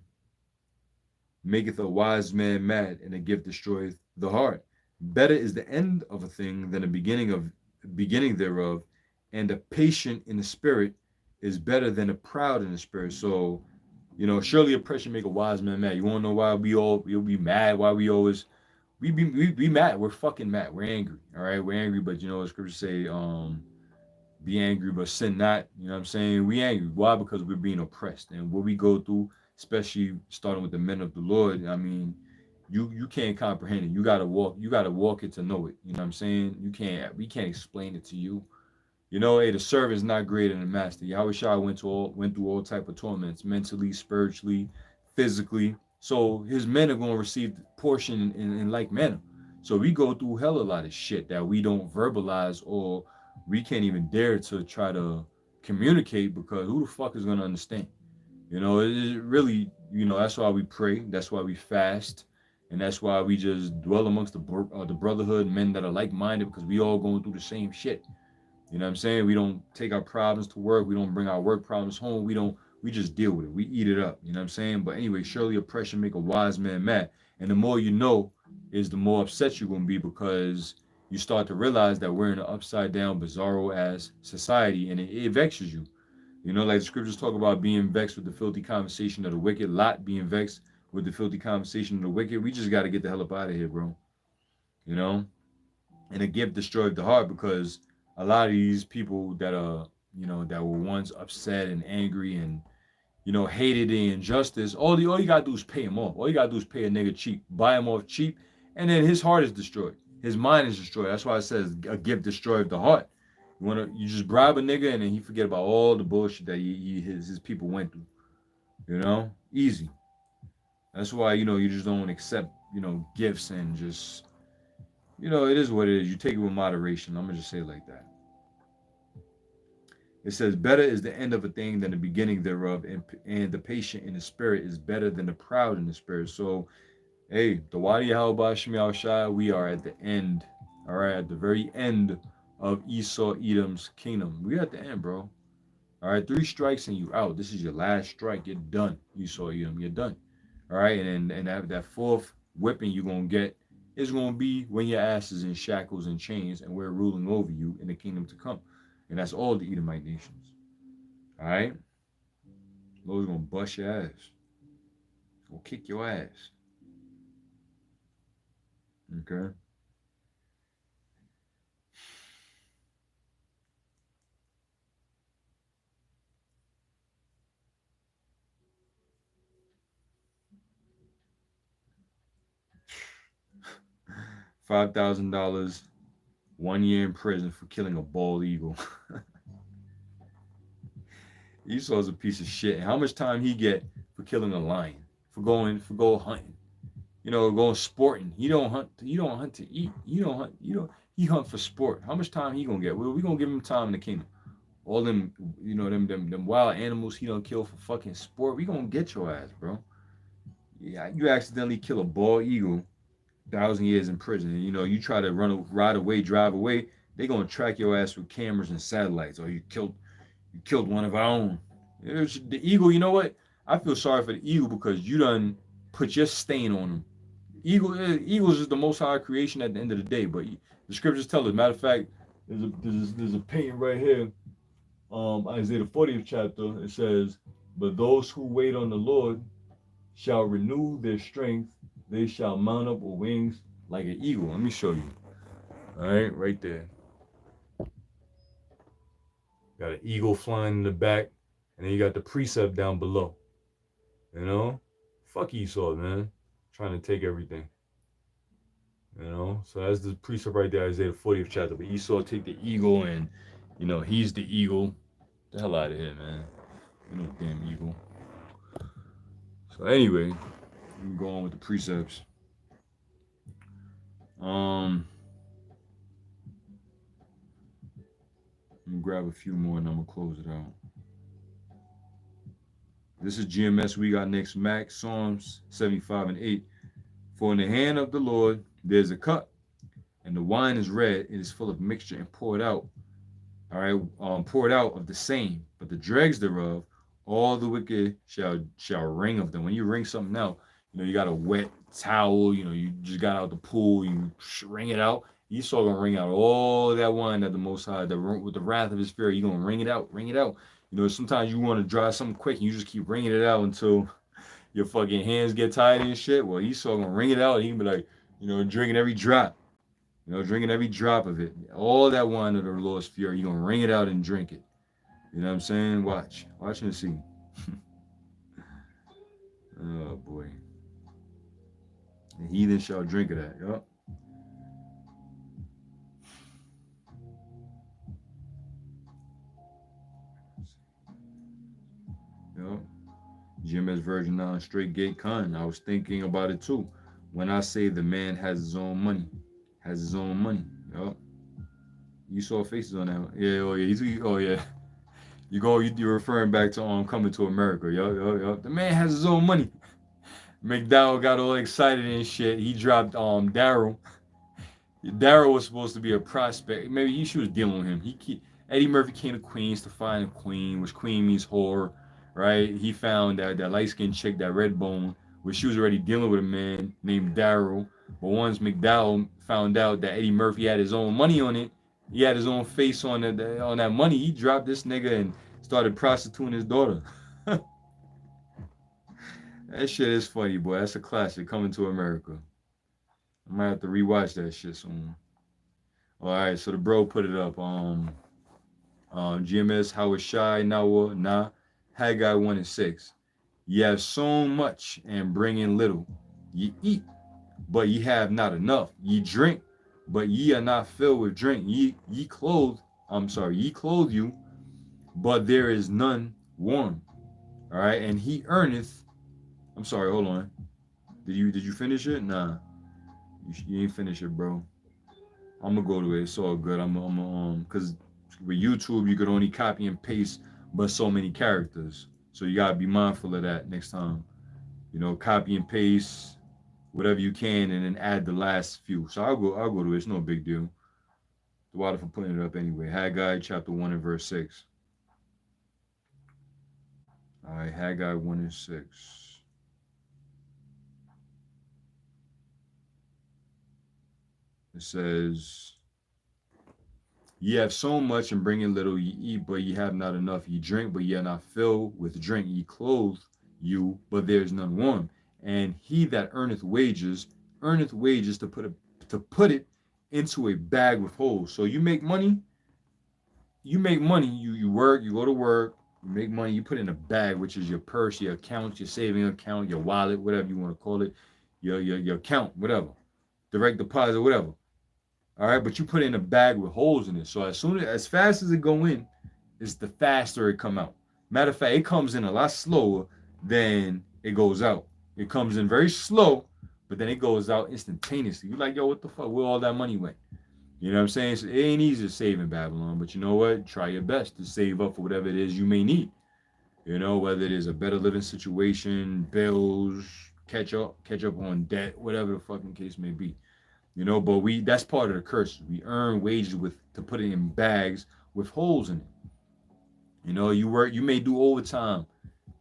maketh a wise man mad, and a gift destroyeth the heart. Better is the end of a thing than the beginning thereof, and the patient in the spirit is better than the proud in the spirit. So, surely oppression make a wise man mad. You want to know why we'll be mad? Why we always we be mad? We're fucking mad. We're angry. All right, we're angry, but the scriptures say, be angry, but sin not. You know what I'm saying? We angry. Why? Because we're being oppressed, and what we go through, especially starting with the men of the Lord. I mean, you can't comprehend it. You gotta walk it to know it. You know what I'm saying? We can't explain it to you. You know, hey, the servant is not greater than the master. Yahweh Shai went through all type of torments, mentally, spiritually, physically. So his men are going to receive the portion in like manner. So we go through hell a lot of shit that we don't verbalize, or we can't even dare to try to communicate, because who the fuck is going to understand? You know, it really, that's why we pray. That's why we fast. And that's why we just dwell amongst the brotherhood, men that are like minded, because we all going through the same shit. You know what I'm saying? We don't take our problems to work. We don't bring our work problems home. We just deal with it. We eat it up. You know what I'm saying? But anyway, surely oppression make a wise man mad. And the more you know is the more upset you're gonna be, because you start to realize that we're in an upside down, bizarro ass society, and it vexes you. You know, like the scriptures talk about being vexed with the filthy conversation of the wicked, Lot being vexed with the filthy conversation of the wicked. We just gotta get the hell up out of here, bro. You know? And a gift destroyed the heart, because a lot of these people that that were once upset and angry and hated the injustice, all you gotta do is pay him off. All you gotta do is pay a nigga cheap, buy him off cheap, and then his heart is destroyed. His mind is destroyed. That's why it says a gift destroyed the heart. You just bribe a nigga, and then he forget about all the bullshit that his people went through. Easy. That's why you just don't accept gifts, and just it is what it is. You take it with moderation. I'm gonna just say it like that. It says, "Better is the end of a thing than the beginning thereof, and the patient in the spirit is better than the proud in the spirit." So, hey, the Wadi Halba Shemi Shai, we are at the end. All right, at the very end of Esau Edom's kingdom. We at the end, bro. All right, 3 strikes and you out. This is your last strike. You're done, Esau Edom. You're done. All right, and that fourth whipping you're gonna get is gonna be when your ass is in shackles and chains, and we're ruling over you in the kingdom to come. And that's all the Edomite nations. All right? Lord's gonna bust your ass. Gonna kick your ass. Okay? $5,000, 1 year in prison for killing a bald eagle. Esau's a piece of shit. And how much time he get for killing a lion? For go hunting. Going sporting. He don't hunt. He don't hunt to eat. He don't hunt. He hunt for sport. How much time he gonna get? We gonna give him time in the kingdom. All them, them wild animals he don't kill for fucking sport. We gonna get your ass, bro. Yeah, you accidentally kill a bald eagle, 1,000 years in prison. And, you try to ride away, drive away. They gonna track your ass with cameras and satellites. Or you killed one of our own. The eagle. You know what? I feel sorry for the eagle, because you done put your stain on him. Eagles is the most high creation at the end of the day. But the scriptures tell us. Matter of fact, there's a painting right here. Isaiah the 40th chapter. It says, "But those who wait on the Lord shall renew their strength. They shall mount up with wings like an eagle." Let me show you. All right there. Got an eagle flying in the back, and then you got the precept down below. Fuck Esau, man, trying to take everything. So that's the precept right there, Isaiah 40th chapter. But Esau take the eagle, and he's the eagle. Get the hell out of here, man. Damn eagle. So anyway, we can go on with the precepts. Let me grab a few more, and I'm gonna close it out. This is GMS. We got next Max Psalms 75 and 8. "For in the hand of the Lord there's a cup, and the wine is red. It is full of mixture and poured out. All right, poured out of the same. But the dregs thereof, all the wicked shall wring of them." When you wring something out, you got a wet towel. You just got out the pool. You wring it out. Esau gonna wring out all that wine that the Most High, with the wrath of His Spirit. You gonna wring it out, wring it out. Sometimes you want to dry something quick, and you just keep wringing it out until your fucking hands get tired and shit. Well, Esau gonna wring it out, and he can be like, drinking every drop. Drinking every drop of it. All that wine of the Lord's fury, you're going to wring it out and drink it. You know what I'm saying? Watch and see. Oh, boy. The heathen shall drink of that. Yup. Yo, GMS version 9, straight gate con. I was thinking about it too. When I say the man has his own money, has his own money. Yo, you saw faces on that. Yeah, oh yeah, oh yeah. You're referring back to Coming to America. Yo. The man has his own money. McDowell got all excited and shit. He dropped Daryl. Daryl was supposed to be a prospect. Maybe she was dealing with him. Eddie Murphy came to Queens to find a queen, which queen means whore, right? He found that light skinned chick, that red bone, which she was already dealing with a man named Daryl. But once McDowell found out that Eddie Murphy had his own money on it, he had his own face on that money. He dropped this nigga and started prostituting his daughter. That shit is funny, boy. That's a classic. Coming to America. I might have to rewatch that shit soon. All right, so the bro put it up. GMS, Howard Shy, Nawa, Nah, Haggai 1 and 6. Ye have sown much and bring in little. Ye eat, but ye have not enough. Ye drink, but ye are not filled with drink. Ye clothe, ye clothe you, but there is none warm. All right, and he earneth. Hold on. Did you finish it? Nah, you ain't finish it, bro. I'm gonna go to it. It's all good. Because with YouTube you could only copy and paste but so many characters. So you gotta be mindful of that next time. Copy and paste whatever you can and then add the last few. So I'll go to it. It's no big deal. The water for putting it up anyway. Haggai chapter 1 and verse 6. All right, Haggai 1 and 6. It says, ye have so much and bring in little. Ye eat, but ye have not enough. Ye drink, but ye are not filled with drink. Ye clothe you, but there is none warm. And he that earneth wages to put it into a bag with holes. So you make money. You work. You go to work. You make money. You put it in a bag, which is your purse, your account, your saving account, your wallet, whatever you want to call it, your account, whatever, direct deposit, whatever. All right, but you put it in a bag with holes in it. So as fast as it go in, is the faster it come out. Matter of fact, it comes in a lot slower than it goes out. It comes in very slow, but then it goes out instantaneously. You're like, yo, what the fuck? Where all that money went? You know what I'm saying? So it ain't easy to save in Babylon, but you know what? Try your best to save up for whatever it is you may need. Whether it is a better living situation, bills, catch up on debt, whatever the fucking case may be. But that's part of the curse. We earn wages to put it in bags with holes in it. You may do overtime,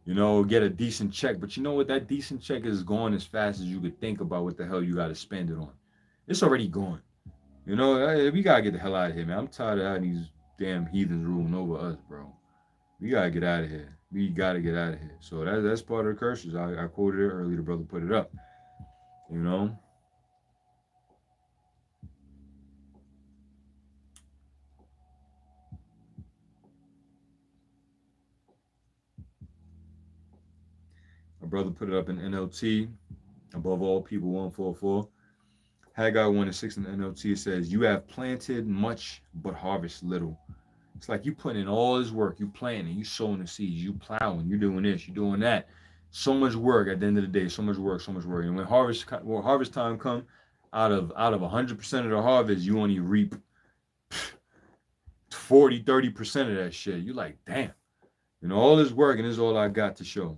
get a decent check, but you know what? That decent check is going as fast as you could think about what the hell you got to spend it on. It's already gone. We gotta get the hell out of here, man. I'm tired of having these damn heathens ruling over us, bro. We gotta get out of here. We gotta get out of here. So that's part of the curses. I quoted it earlier. The brother put it up. My brother put it up in NLT. Above all people, 144. Haggai 1 and 6 in the NLT says, you have planted much, but harvest little. It's like you put in all this work. You planting, you sowing the seeds, you plowing, you doing this, you doing that. So much work at the end of the day. So much work. And when harvest time come, out of 100% of the harvest, you only reap 40, 30% of that shit. You like, damn. All this work and this is all I got to show.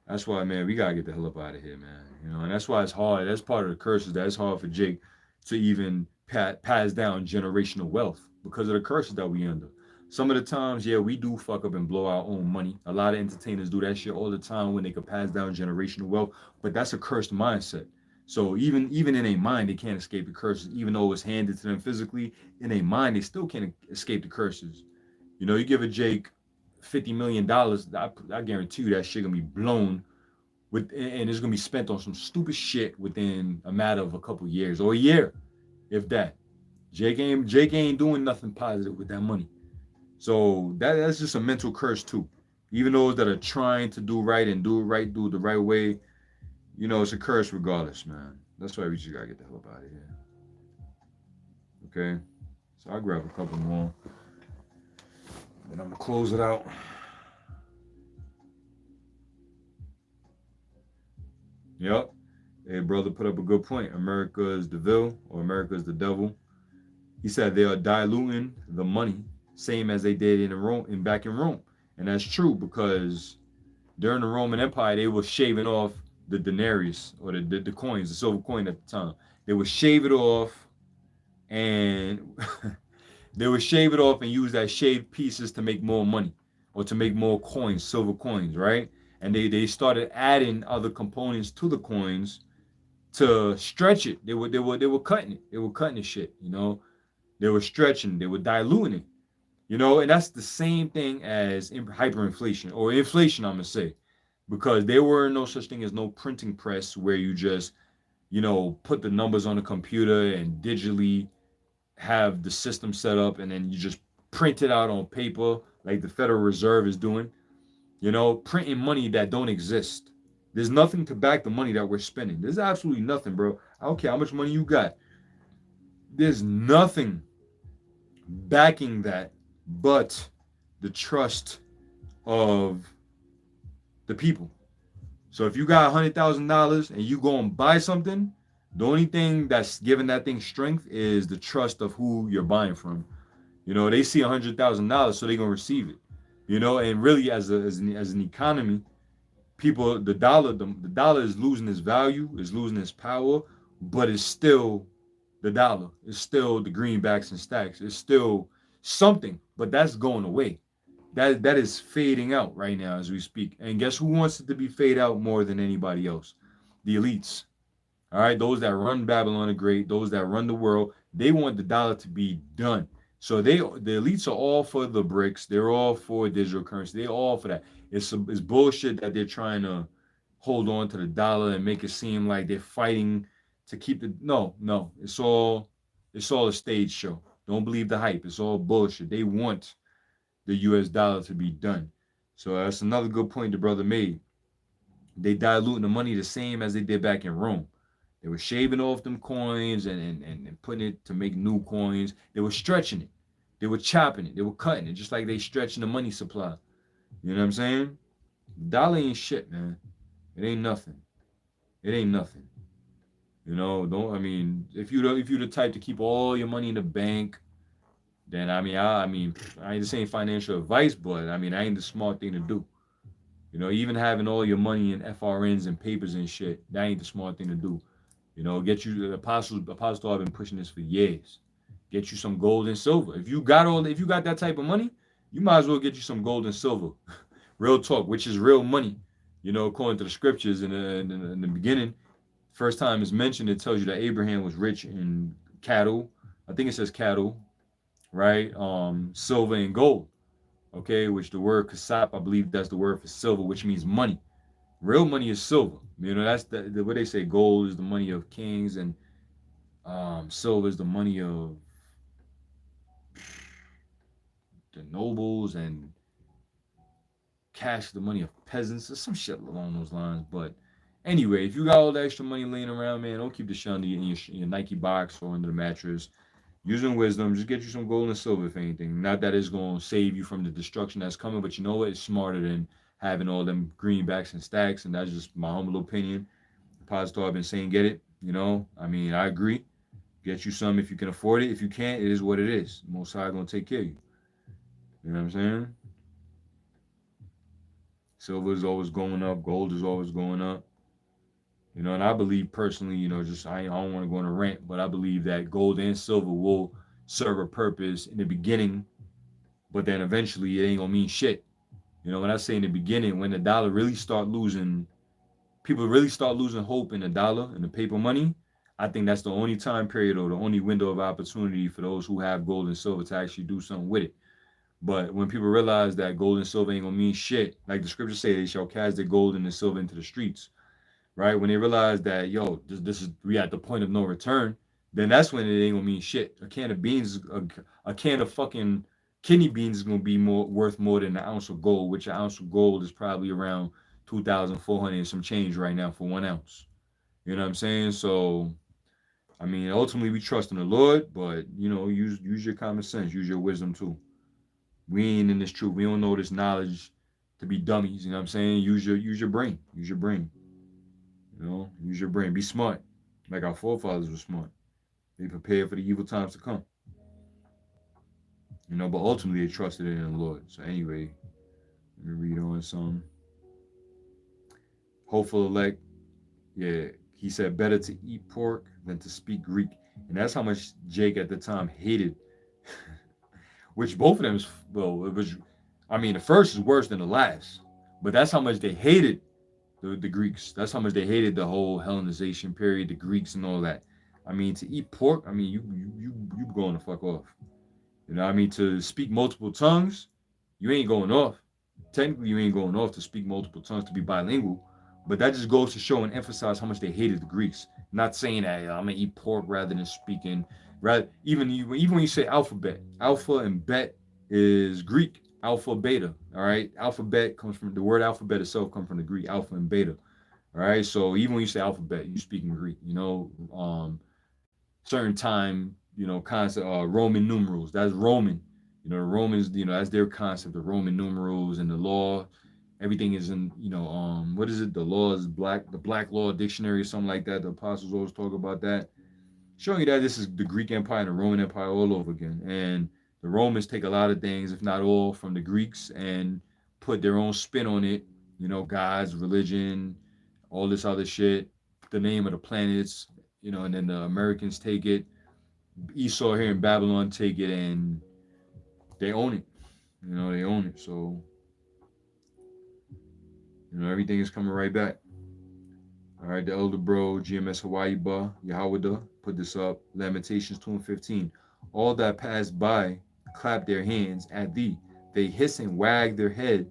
That's why, man, we gotta get the hell up out of here, man. And that's why it's hard. That's part of the curses. That it's hard for Jake to even pass down generational wealth because of the curses that we under. Some of the times, yeah, we do fuck up and blow our own money. A lot of entertainers do that shit all the time when they could pass down generational wealth, but that's a cursed mindset. So even in a mind, they can't escape the curses. Even though it's handed to them physically, in a mind, they still can't escape the curses. You give a Jake $50 million, I guarantee you that shit gonna be blown and it's gonna be spent on some stupid shit within a matter of a couple years or a year, if that. Jake ain't doing nothing positive with that money. So that's just a mental curse too. Even those that are trying to do right and do it the right way, it's a curse regardless, man. That's why we just gotta get the hell up out of here. Okay, so I'll grab a couple more, and I'm gonna close it out. Yep. A brother put up a good point. America is the vil, or America is the devil. He said they are diluting the money, same as they did in Rome, in back in Rome, and that's true because during the Roman Empire they were shaving off the denarius or the coins, the silver coin at the time. They would shave it off and they would shave it off and use that shaved pieces to make more money or to make more coins, silver coins, right? And they started adding other components to the coins to stretch it. They were cutting it. They were cutting the shit, you know. They were stretching, they were diluting it, you know, and that's the same thing as hyperinflation or inflation, I'm gonna say, because there were no such thing as no printing press where you just, put the numbers on the computer and digitally have the system set up and then you just print it out on paper like the Federal Reserve is doing, printing money that don't exist. There's nothing to back the money that we're spending. There's absolutely nothing, bro. I don't care how much money you got. There's nothing backing that but the trust of the people. So if you got $100,000 and you go and buy something, the only thing that's giving that thing strength is the trust of who you're buying from. They see $100,000, so they're gonna receive it. And really, as an economy, people, the dollar is losing its value, is losing its power, but it's still the dollar. It's still the greenbacks and stacks. It's still something, but that's going away. That is fading out right now as we speak. And guess who wants it to be fade out more than anybody else? The elites. All right, those that run Babylon the Great, those that run the world, they want the dollar to be done. So the elites are all for the bricks. They're all for digital currency. They're all for that. It's bullshit that they're trying to hold on to the dollar and make it seem like they're fighting to keep the no. It's all a stage show. Don't believe the hype. It's all bullshit. They want the US dollar to be done. So that's another good point the brother made. They diluting the money the same as they did back in Rome. They were shaving off them coins and putting it to make new coins. They were stretching it. They were chopping it. They were cutting it, just like they stretching the money supply. You know what I'm saying? The dollar ain't shit, man. It ain't nothing. It ain't nothing. Don't if you're the type to keep all your money in the bank, then I ain't just saying financial advice, but I ain't the smart thing to do. Even having all your money in FRNs and papers and shit, that ain't the smart thing to do. Get you the apostle have been pushing this for years. Get you some gold and silver. If you got that type of money, you might as well get you some gold and silver. Real talk, which is real money. According to the scriptures in the beginning, first time it's mentioned, it tells you that Abraham was rich in cattle. I think it says cattle, right? Silver and gold. Okay, which the word kasap, I believe that's the word for silver, which means money. Real money is silver. That's what they say. Gold is the money of kings, and silver is the money of the nobles, and cash the money of peasants, or some shit along those lines. But anyway, if you got all the extra money laying around, man, don't keep the shit in your Nike box or under the mattress. Using wisdom, just get you some gold and silver, if anything. Not that it's going to save you from the destruction that's coming, but you know what? It's smarter than having all them greenbacks and stacks, and that's just my humble opinion. Positor, I've been saying, get it. I agree. Get you some if you can afford it. If you can't, it is what it is. Most High gonna take care of you. You know what I'm saying? Silver is always going up. Gold is always going up. And I believe personally, just I don't want to go on a rant, but I believe that gold and silver will serve a purpose in the beginning, but then eventually it ain't gonna mean shit. When I say in the beginning, when the dollar really start losing, people really start losing hope in the dollar and the paper money. I think that's the only time period or the only window of opportunity for those who have gold and silver to actually do something with it. But when people realize that gold and silver ain't gonna mean shit, like the scriptures say, they shall cast their gold and their silver into the streets, right? When they realize that, yo, this is we at the point of no return, then that's when it ain't gonna mean shit. A can of beans, a can of fucking kidney beans is gonna be worth more than an ounce of gold, which an ounce of gold is probably around 2,400 and some change right now for 1 ounce. You know what I'm saying? So, ultimately we trust in the Lord, but use your common sense, use your wisdom too. We ain't in this truth. We don't know this knowledge to be dummies. You know what I'm saying? Use your brain. Use your brain. Use your brain. Be smart, like our forefathers were smart. They prepared for the evil times to come. But ultimately they trusted in the Lord. So anyway, let me read on some. Hopeful elect, yeah, he said better to eat pork than to speak Greek. And that's how much Jake at the time hated, which both of them is, well, it was, I mean, the first is worse than the last, but that's how much they hated the Greeks. That's how much they hated the whole Hellenization period, the Greeks and all that. I mean, to eat pork, I mean, you going to fuck off. I mean, to speak multiple tongues, you ain't going off. Technically, you ain't going off to speak multiple tongues to be bilingual, but that just goes to show and emphasize how much they hated the Greeks. Not saying that I'm gonna eat pork rather than speaking. Rather, even when you say alphabet, alpha and bet is Greek. Alpha, beta. All right, alphabet comes from the word alphabet itself comes from the Greek alpha and beta. All right, so even when you say alphabet, you speak in Greek. Certain time, concept, Roman numerals. That's Roman. The Romans, that's their concept, the Roman numerals and the law. Everything is in, what is it? The law is black, the Black Law Dictionary or something like that. The apostles always talk about that, showing you that this is the Greek Empire and the Roman Empire all over again. And the Romans take a lot of things, if not all, from the Greeks and put their own spin on it. Gods, religion, all this other shit, the name of the planets, and then the Americans take it. Esau here in Babylon take it and they own it. They own it. So, everything is coming right back. All right, the elder bro, GMS Hawaii Ba, Yahweh put this up. Lamentations 2:15. All that passed by clapped their hands at thee. They hiss and wag their head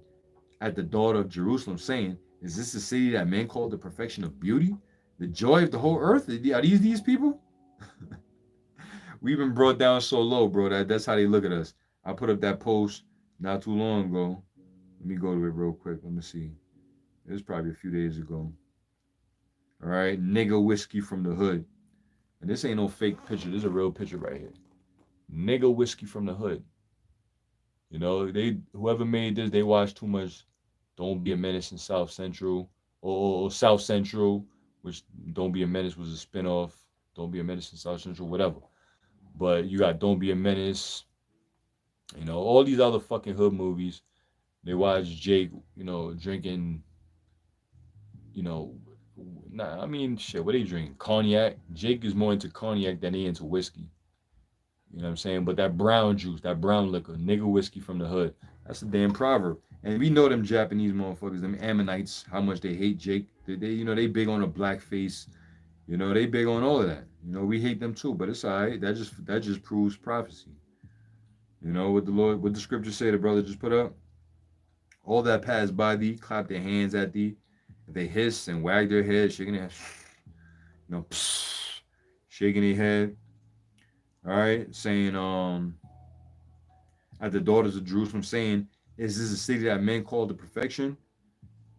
at the daughter of Jerusalem, saying, is this the city that men call the perfection of beauty? The joy of the whole earth? Are these people? We've been brought down so low, bro. That's how they look at us. I put up that post not too long ago. Let me go to it real quick. Let me see. It was probably a few days ago. All right, nigga whiskey from the hood. And this ain't no fake picture. This is a real picture right here. Nigga whiskey from the hood. Whoever made this, they watched too much Don't Be a Menace in South Central or South Central, which Don't Be a Menace was a spinoff. Don't Be a Menace in South Central, whatever. But you got Don't Be a Menace, all these other fucking hood movies. They watch Jake, drinking, I mean, shit, what they drink? Cognac. Jake is more into cognac than he into whiskey. You know what I'm saying? But that brown juice, that brown liquor, nigga whiskey from the hood, that's a damn proverb. And we know them Japanese motherfuckers, them Ammonites, how much they hate Jake. They they big on the black face. They big on all of that. We hate them too, but it's all right. That just proves prophecy. What the scriptures say, the brother just put up. All that passed by thee, clap their hands at thee. They hiss and wag their head, shaking their head, shaking their head. All right, saying, at the daughters of Jerusalem, saying, is this a city that men call the perfection?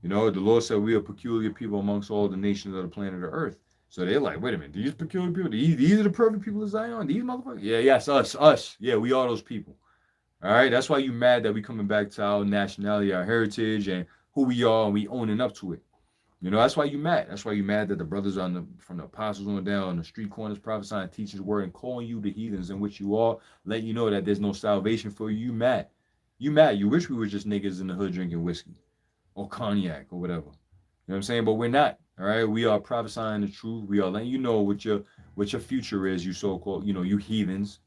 The Lord said, we are peculiar people amongst all the nations of the planet of earth. So they're like, wait a minute, these peculiar people, these are the perfect people of Zion? These motherfuckers? Yeah, yes, us. Yeah, we are those people. All right, that's why you mad that we coming back to our nationality, our heritage, and who we are, and we owning up to it. That's why you mad. That's why you mad that the brothers from the apostles on down on the street corners prophesying, teaching the word, and calling you the heathens in which you are, letting you know that there's no salvation for you. You mad. You mad. You wish we were just niggas in the hood drinking whiskey or cognac or whatever. You know what I'm saying? But we're not. All right. We are prophesying the truth. We are letting you know what your future is, you so-called, you heathens.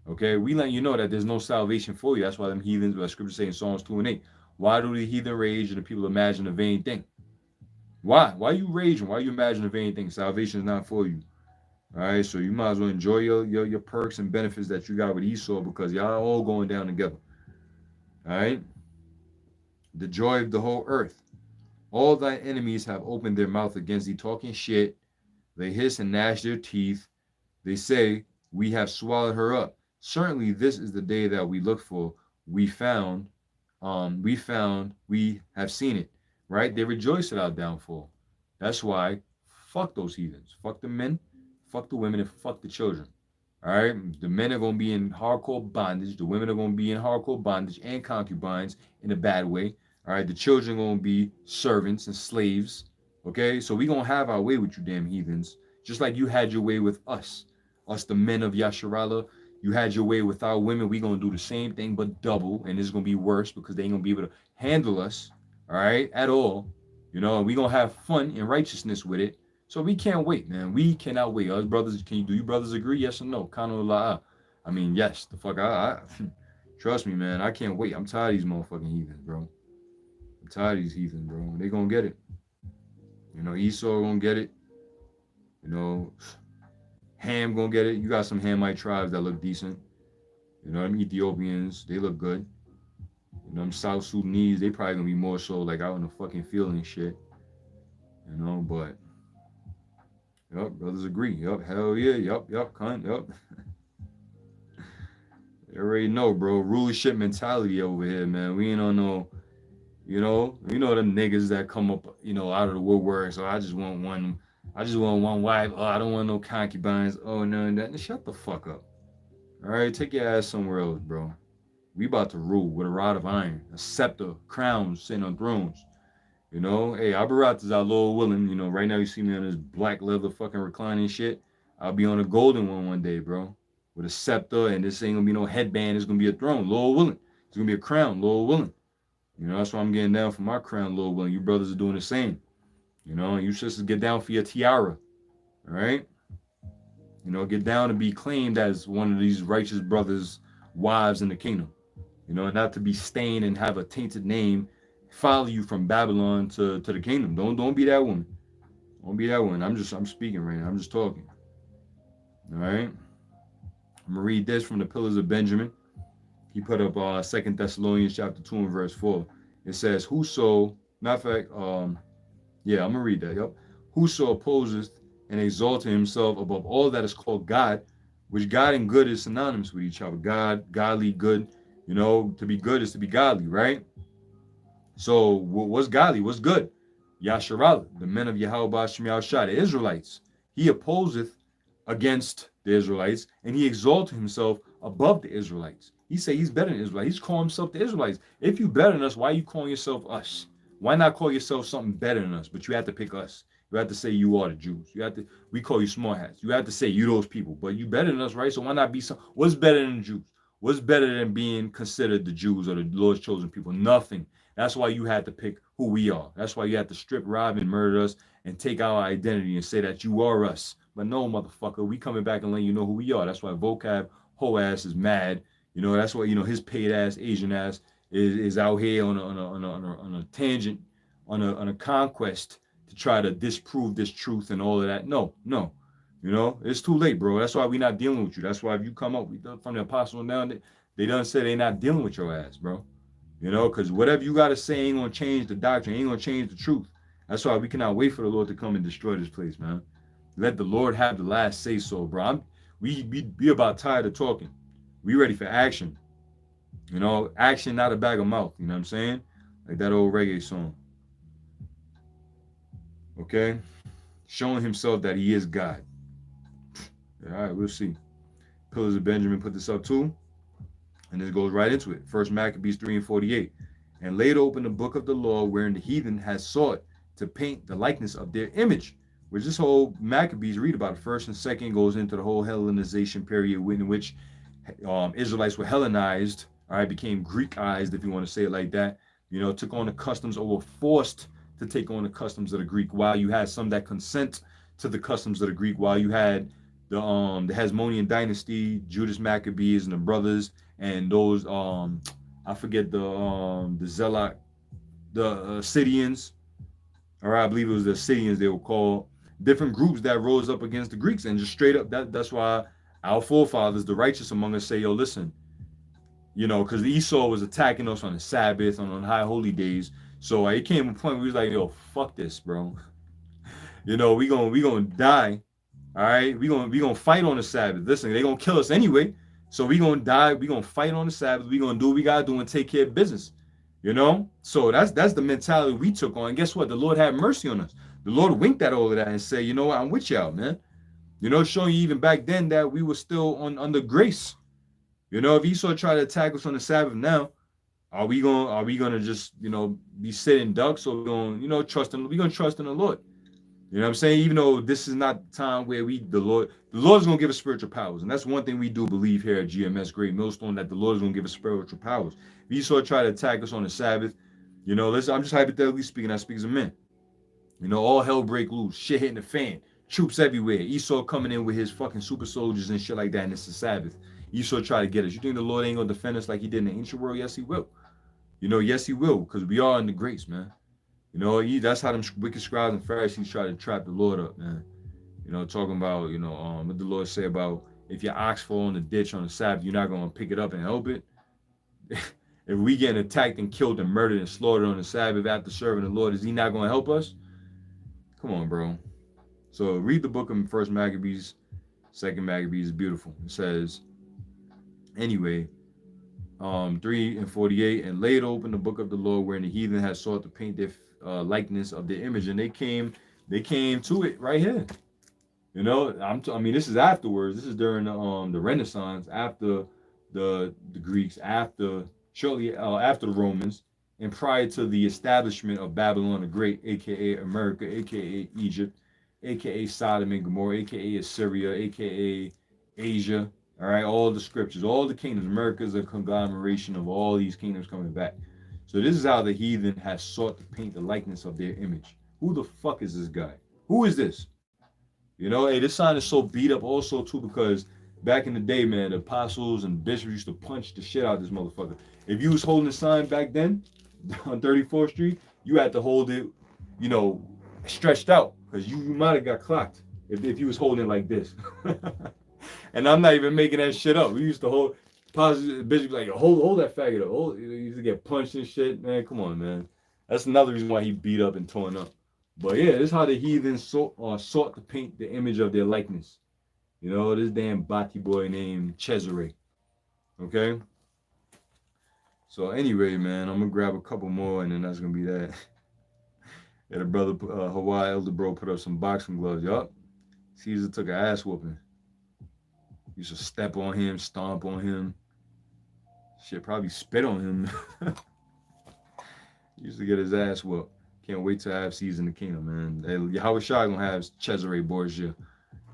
Okay. We letting you know that there's no salvation for you. That's why them heathens, what scripture say in Psalms 2:8. Why do the heathen rage and the people imagine a vain thing? Why? Why are you raging? Why are you imagining anything? Salvation is not for you. All right, so you might as well enjoy your perks and benefits that you got with Esau because y'all all going down together. All right? The joy of the whole earth. All thy enemies have opened their mouth against thee, talking shit. They hiss and gnash their teeth. They say, we have swallowed her up. Certainly this is the day that we look for. We have seen it. Right? They rejoice at our downfall. That's why, fuck those heathens. Fuck the men, fuck the women, and fuck the children. All right? The men are going to be in hardcore bondage. The women are going to be in hardcore bondage and concubines in a bad way. All right? The children are going to be servants and slaves. Okay, so we gonna have our way with you damn heathens, just like you had your way with us the men of Yasharala. You had your way with our women. We gonna do the same thing but double, and it's gonna be worse because they ain't gonna be able to handle us, all right, at all. You know, and we gonna have fun and righteousness with it. So we can't wait, man. We cannot wait. Us brothers, do you brothers agree? Yes or no? Kano la. I mean, yes. The fuck, I trust me, man. I can't wait. I'm tired of these motherfucking heathens, bro. I'm tired of these heathens, bro. They gonna get it. You know, Esau gonna get it. You know, Ham gonna get it. You got some Hamite tribes that look decent. You know, them Ethiopians, they look good. You know, them South Sudanese, they probably gonna be more so like out in the fucking field and shit. You know, but yep, brothers agree. Yep, hell yeah, yep, cunt, yep. You already know, bro. Rulership mentality over here, man. We ain't on no, you know them niggas that come up, out of the woodwork. So I just want one wife. Oh, I don't want no concubines. Oh no, that. Shut the fuck up. All right, take your ass somewhere else, bro. We about to rule with a rod of iron, a scepter, crowns sitting on thrones. You know, hey, Abarat is our Lord willing. You know, right now you see me on this black leather fucking reclining shit. I'll be on a golden one day, bro, with a scepter, and this ain't gonna be no headband. It's gonna be a throne, Lord willing. It's gonna be a crown, Lord willing. You know, that's why I'm getting down for my crown, Lord willing. You brothers are doing the same. You know, you sisters get down for your tiara. All right. You know, get down to be claimed as one of these righteous brothers' wives in the kingdom. You know, not to be stained and have a tainted name follow you from Babylon to the kingdom. Don't be that woman. Don't be that one. I'm speaking right now. I'm just talking. All right. I'm gonna read this from the Pillars of Benjamin. He put up 2 Thessalonians chapter 2 and verse 4. It says, Whoso, matter of fact, yeah, I'm gonna read that. Yep. Whoso opposes and exalted himself above all that is called God, which God and good is synonymous with each other. God, godly, good. You know, to be good is to be godly, right? So what's godly? What's good? Yasharal, the men of Yahweh Shemiah Shah, the Israelites. He opposeth against the Israelites, and he exalted himself above the Israelites. He say he's better than Israelites. He's calling himself the Israelites. If you better than us, why are you calling yourself us? Why not call yourself something better than us? But you have to pick us. You have to say you are the Jews. You have to. We call you smart hats. You have to say you those people. But you better than us, right? So why not be some? What's better than the Jews? What's better than being considered the Jews or the Lord's chosen people? Nothing. That's why you had to pick who we are. That's why you had to strip, rob, and murder us and take our identity and say that you are us. But no, motherfucker, we coming back and letting you know who we are. That's why vocab whole ass is mad. You know, that's why his paid ass Asian ass is out here on a tangent, on a conquest to try to disprove this truth and all of that. No, no. It's too late, bro. That's why we not dealing with you. That's why if you come up from the apostle down, they done said they not dealing with your ass, bro. Because whatever you got to say ain't going to change the doctrine, ain't going to change the truth. That's why we cannot wait for the Lord to come and destroy this place, man. Let the Lord have the last say so, bro. We about tired of talking. We ready for action. Action, not a bag of mouth. You know what I'm saying? Like that old reggae song. Okay? Showing himself that he is God. All right, we'll see. Pillars of Benjamin put this up too. And this goes right into it. First Maccabees 3 and 48. And laid open the book of the law wherein the heathen has sought to paint the likeness of their image. Which this whole Maccabees read about first and second goes into the whole Hellenization period in which Israelites were Hellenized, all right, became Greekized, if you want to say it like that. Took on the customs or were forced to take on the customs of the Greek, while you had some that consent to the customs of the Greek, while you had the Hasmonean dynasty, Judas Maccabees and the brothers, and those I forget the Zealot, the Scythians. All right, I believe it was the Scythians they were called. Different groups that rose up against the Greeks, and just straight up that's why our forefathers, the righteous among us, say, yo, listen, because Esau was attacking us on the Sabbath, on high holy days. So it came a point where we was like, yo, fuck this, bro. we gonna die. All right, we gonna fight on the Sabbath. Listen, they gonna kill us anyway. So we gonna die. We gonna fight on the Sabbath. We gonna do what we gotta do and take care of business. So that's the mentality we took on. And guess what? The Lord had mercy on us. The Lord winked at all of that and said, you know what? I'm with y'all, man. Showing you even back then that we were still under grace. If Esau tried to attack us on the Sabbath now, are we gonna just be sitting ducks, or we gonna trust in the Lord? You know what I'm saying? Even though this is not the time where the Lord's gonna give us spiritual powers, and that's one thing we do believe here at GMS Great Millstone, that the Lord is gonna give us spiritual powers. If Esau try to attack us on the Sabbath, listen, I'm just hypothetically speaking. I speak as a man. All hell break loose, shit hitting the fan, troops everywhere. Esau coming in with his fucking super soldiers and shit like that, and it's the Sabbath. Esau try to get us. You think the Lord ain't gonna defend us like he did in the ancient world? Yes, he will. Yes, he will, because we are in the grace, man. That's how them wicked scribes and Pharisees try to trap the Lord up, man. Talking about, what the Lord say about if your ox fall in the ditch on the Sabbath, you're not gonna pick it up and help it. If we get attacked and killed and murdered and slaughtered on the Sabbath after serving the Lord, is he not gonna help us? Come on, bro. So read the book of First Maccabees, Second Maccabees is beautiful. It says, anyway, 3:48, and laid open the book of the Lord, wherein the heathen had sought to paint their likeness of their image, and they came to it right here. I mean, this is afterwards. This is during the Renaissance, after the Greeks, shortly after the Romans, and prior to the establishment of Babylon the Great, aka America, aka Egypt, aka Sodom and Gomorrah, aka Assyria, aka Asia. All right, all the scriptures, all the kingdoms. America is a conglomeration of all these kingdoms coming back. So this is how the heathen has sought to paint the likeness of their image. Who the fuck is this guy? Who is this? Hey, this sign is so beat up also too because back in the day, man, the apostles and bishops used to punch the shit out of this motherfucker. If you was holding the sign back then on 34th Street, you had to hold it, you know, stretched out because you might have got clocked if you was holding it like this. And I'm not even making that shit up. We used to hold apostles, bishops like, hold that faggot up. He used to get punched and shit, man. Come on, man. That's another reason why he beat up and torn up. But yeah, this is how the heathen sought to paint the image of their likeness. This damn Bati boy named Cesare. Okay? So anyway, man, I'm gonna grab a couple more and then that's gonna be that. Yeah, the brother Hawaii elder bro put up some boxing gloves. Yup. Caesar took an ass whooping. Used to step on him, stomp on him. Shit, probably spit on him. Used to get his ass whooped. Can't wait to have Caesar in the kingdom, man. Yahweh Shai gonna have Cesare Borgia.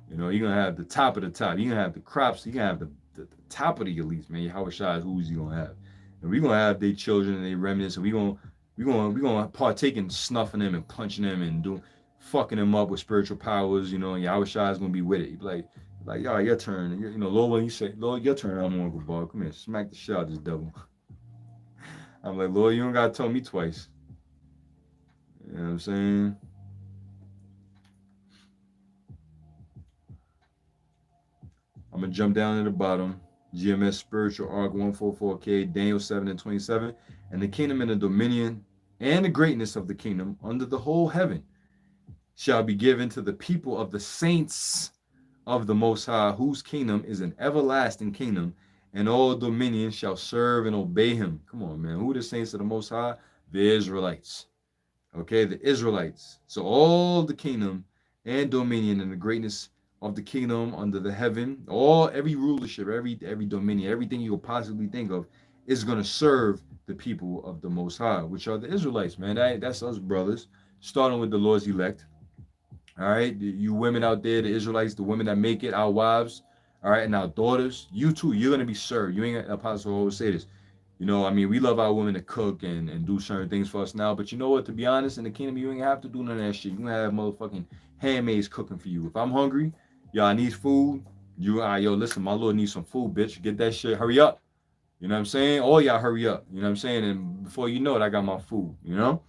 You're gonna have the top of the top. You're gonna have the crops. You're gonna have the top of the elites, man. Yahweh Shai is who's you gonna have. And we're gonna have their children and their remnants, and we gonna partake in snuffing them and punching them and doing fucking them up with spiritual powers, and Yahweh Shai is gonna be with it. He'd be like, y'all, your turn. Lord, when you say, Lord, your turn, I'm gonna go ball. Come here, smack the shit out of this devil. I'm like, Lord, you don't gotta tell me twice. You know what I'm saying? I'm gonna jump down to the bottom. GMS Spiritual Arc 144K, Daniel 7 and 27. And the kingdom and the dominion and the greatness of the kingdom under the whole heaven shall be given to the people of the saints of the Most High, whose kingdom is an everlasting kingdom, and all dominions shall serve and obey him. Come on, man. Who are the saints of the Most High? The Israelites. Okay, the Israelites. So all the kingdom and dominion and the greatness of the kingdom under the heaven, every rulership, every dominion, everything you could possibly think of, is gonna serve the people of the Most High, which are the Israelites, man. That's us brothers, starting with the Lord's elect. All right, you women out there, the Israelites, the women that make it, our wives, all right, and our daughters, you too, you're gonna be served. You ain't Apostle always say this. I mean, we love our women to cook and do certain things for us now, but you know what? To be honest, in the kingdom, you ain't have to do none of that shit. You gonna have motherfucking handmaids cooking for you. If I'm hungry, y'all need food. Listen, my Lord needs some food, bitch. Get that shit. Hurry up. You know what I'm saying? All y'all hurry up. You know what I'm saying? And before you know it, I got my food. You ain't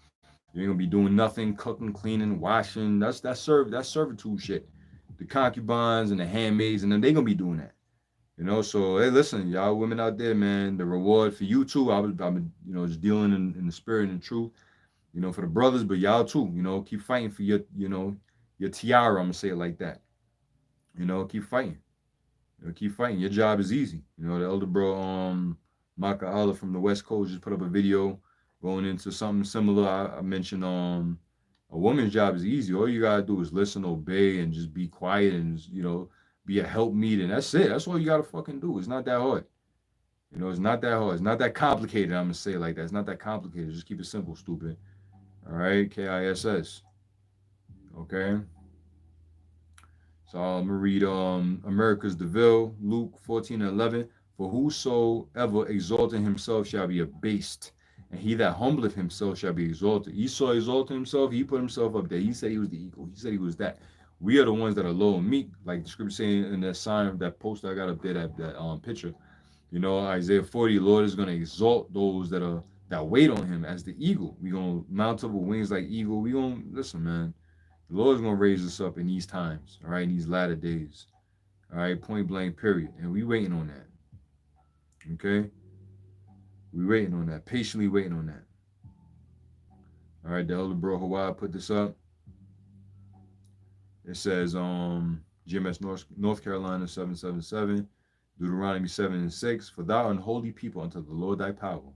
gonna be doing nothing, cooking, cleaning, washing. That's servitude shit. The concubines and the handmaids and them, they gonna be doing that. So hey, listen, y'all women out there, man, the reward for you too. I've been, just dealing in the spirit and truth, for the brothers, but y'all too, keep fighting for your tiara. I'm gonna say it like that. Keep fighting. Keep fighting. Your job is easy. The elder bro, Maka Allah from the West Coast just put up a video going into something similar. I mentioned a woman's job is easy. All you gotta do is listen, obey, and just be quiet and be a helpmeet, and that's it. That's all you gotta fucking do. It's not that hard. It's not that hard. It's not that complicated. I'm gonna say it like that. It's not that complicated. Just keep it simple, stupid. All right, KISS. Okay. So I'm gonna read America's DeVille, Luke 14 and 11. For whosoever exalted himself shall be abased, and he that humbleth himself shall be exalted. Esau exalted himself, he put himself up there. He said he was the eagle. He said he was that. We are the ones that are low and meek, like the scripture saying in that sign, that poster I got up there, that picture. You know, Isaiah 40, Lord is gonna exalt those that wait on him as the eagle. We gonna mount up with wings like eagle. We gonna listen, man. The Lord's gonna raise us up in these times, all right, in these latter days. All right, point blank, period. And we waiting on that. Okay? We waiting on that. Patiently waiting on that. All right, the elder bro Hawaii put this up. It says GMS North Carolina 777, Deuteronomy 7 and 6. For thou art an holy people unto the Lord thy power.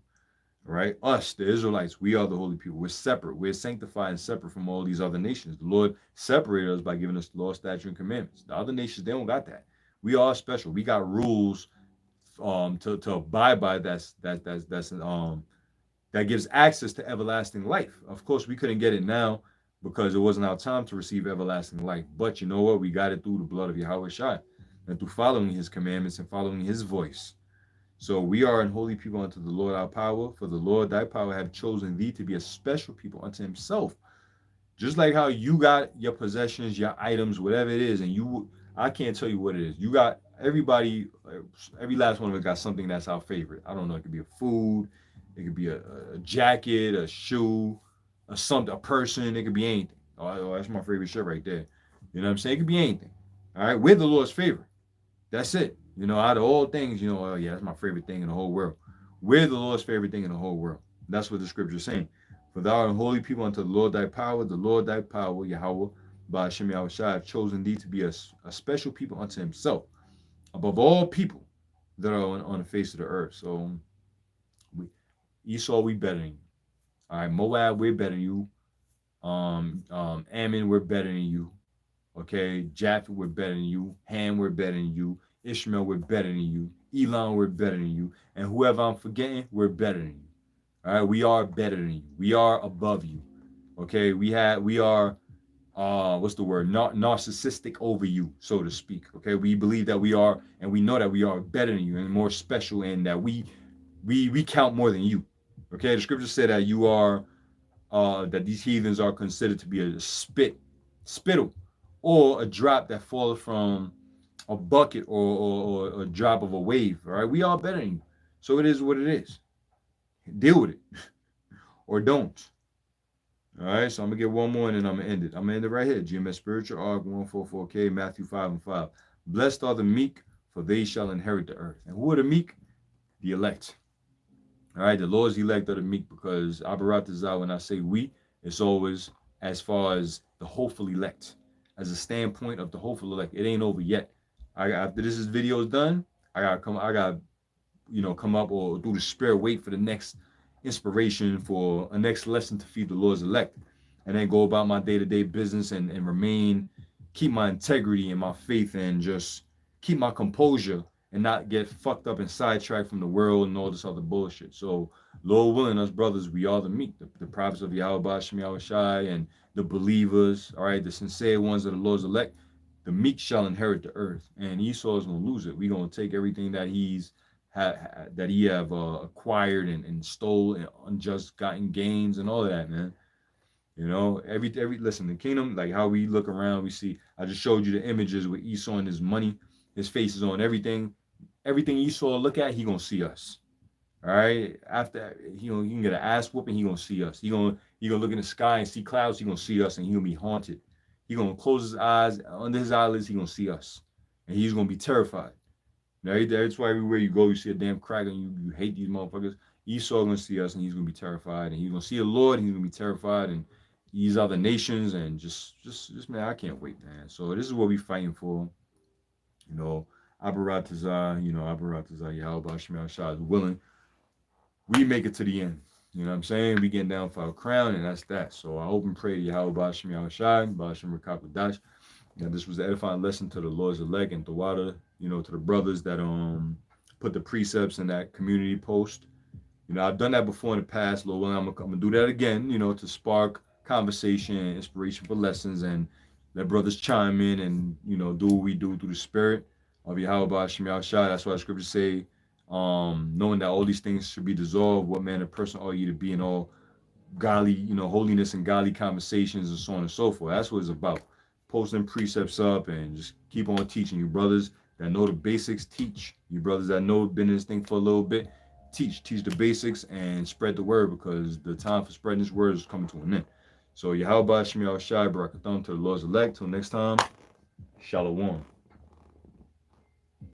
All right, us, the Israelites, we are the holy people. We're separate. We're sanctified and separate from all these other nations. The Lord separated us by giving us the law, statute, and commandments. The other nations, they don't got that. We are special. We got rules to abide by. That gives access to everlasting life. Of course, we couldn't get it now because it wasn't our time to receive everlasting life. But you know what? We got it through the blood of Yahweh Shai and through following His commandments and following His voice. So we are an holy people unto the Lord our power, for the Lord thy power have chosen thee to be a special people unto himself. Just like how you got your possessions, your items, whatever it is, and I can't tell you what it is. You got everybody, every last one of us got something that's our favorite. I don't know, it could be a food, it could be a jacket, a shoe, a person, it could be anything. Oh, that's my favorite shirt right there. You know what I'm saying? It could be anything. All right, we're the Lord's favorite. That's it. You know, out of all things, oh yeah, that's my favorite thing in the whole world. We're the Lord's favorite thing in the whole world. That's what the scripture is saying. For thou art holy people unto the Lord thy power, Yahweh, by Hashem Yahushua, have chosen thee to be a special people unto himself, above all people that are on the face of the earth. So, Esau, we better than you. All right, Moab, we're better than you. Ammon, we're better than you. Okay, Japheth, we're better than you. Ham, we're better than you. Ishmael, we're better than you. Elon, we're better than you. And whoever I'm forgetting, we're better than you. All right, we are better than you. We are above you. Okay, we are what's the word? Not narcissistic over you, so to speak. Okay, we believe that we are, and we know that we are better than you and more special, and that we count more than you. Okay, the scriptures say that you are that these heathens are considered to be a spittle, or a drop that falls from a bucket, or a drop of a wave. All right, we are better than you. So it is what it is. Deal with it or don't. All right, so I'm gonna get one more and then I'm gonna end it. I'm gonna end it right here. GMS Spiritual Arc 144K, Matthew 5 and 5. Blessed are the meek, for they shall inherit the earth. And who are the meek? The elect. All right, the Lord's elect are the meek, because Abaratazah, when I say we, it's always as far as the hopeful elect, as a standpoint of the hopeful elect. It ain't over yet. After this video is done, I gotta come up, or through the spirit, wait for the next inspiration, for a next lesson to feed the Lord's elect, and then go about my day-to-day business and keep my integrity and my faith, and just keep my composure and not get fucked up and sidetracked from the world and all this other bullshit. So, Lord willing, us brothers, we are the meek, the prophets of Yahweh Bashem Yahushai, and the believers, all right, the sincere ones of the Lord's elect. The meek shall inherit the earth, and Esau is gonna lose it. We're gonna take everything that he have acquired and stole, and unjust gotten gains and all of that, man. You know, every listen, the kingdom, like how we look around, we see. I just showed you the images with Esau and his money, his face is on everything. Everything Esau look at, he gonna see us. All right. After he can get an ass whooping, he gonna see us. He gonna look in the sky and see clouds. He gonna see us, and he gonna be haunted. He gonna close his eyes. Under his eyelids, he gonna see us, and he's gonna be terrified. That's why everywhere you go, you see a damn crack, and you hate these motherfuckers. Esau gonna see us, and he's gonna be terrified, and he's gonna see the Lord, and he's gonna be terrified, and these other nations, and just man, I can't wait, man. So this is what we fighting for. You know, Abaratazah, Yahweh Bashim Shah is willing. We make it to the end. You know what I'm saying? We getting down for our crown, and that's that. So I hope and pray to Yahweh Bashim Yahushai, Bashim Rakakadash. This was the edifying lesson to the Lord's elect, and Tawada, to the brothers that put the precepts in that community post. I've done that before in the past, Lord willing. I'm gonna do that again, to spark conversation and inspiration for lessons, and let brothers chime in and do what we do through the spirit of Yahweh Shemel Shah. That's why the scriptures say, knowing that all these things should be dissolved, what manner of person are you to be in all godly, holiness and godly conversations and so on and so forth. That's what it's about. Posting precepts up and just keep on teaching. You brothers that know the basics, teach. You brothers that know been in this thing for a little bit, teach the basics and spread the word, because the time for spreading this word is coming to an end. So Yahweh Shemi Al Shai Barakatham to the Lord's elect. Till next time, Shalom.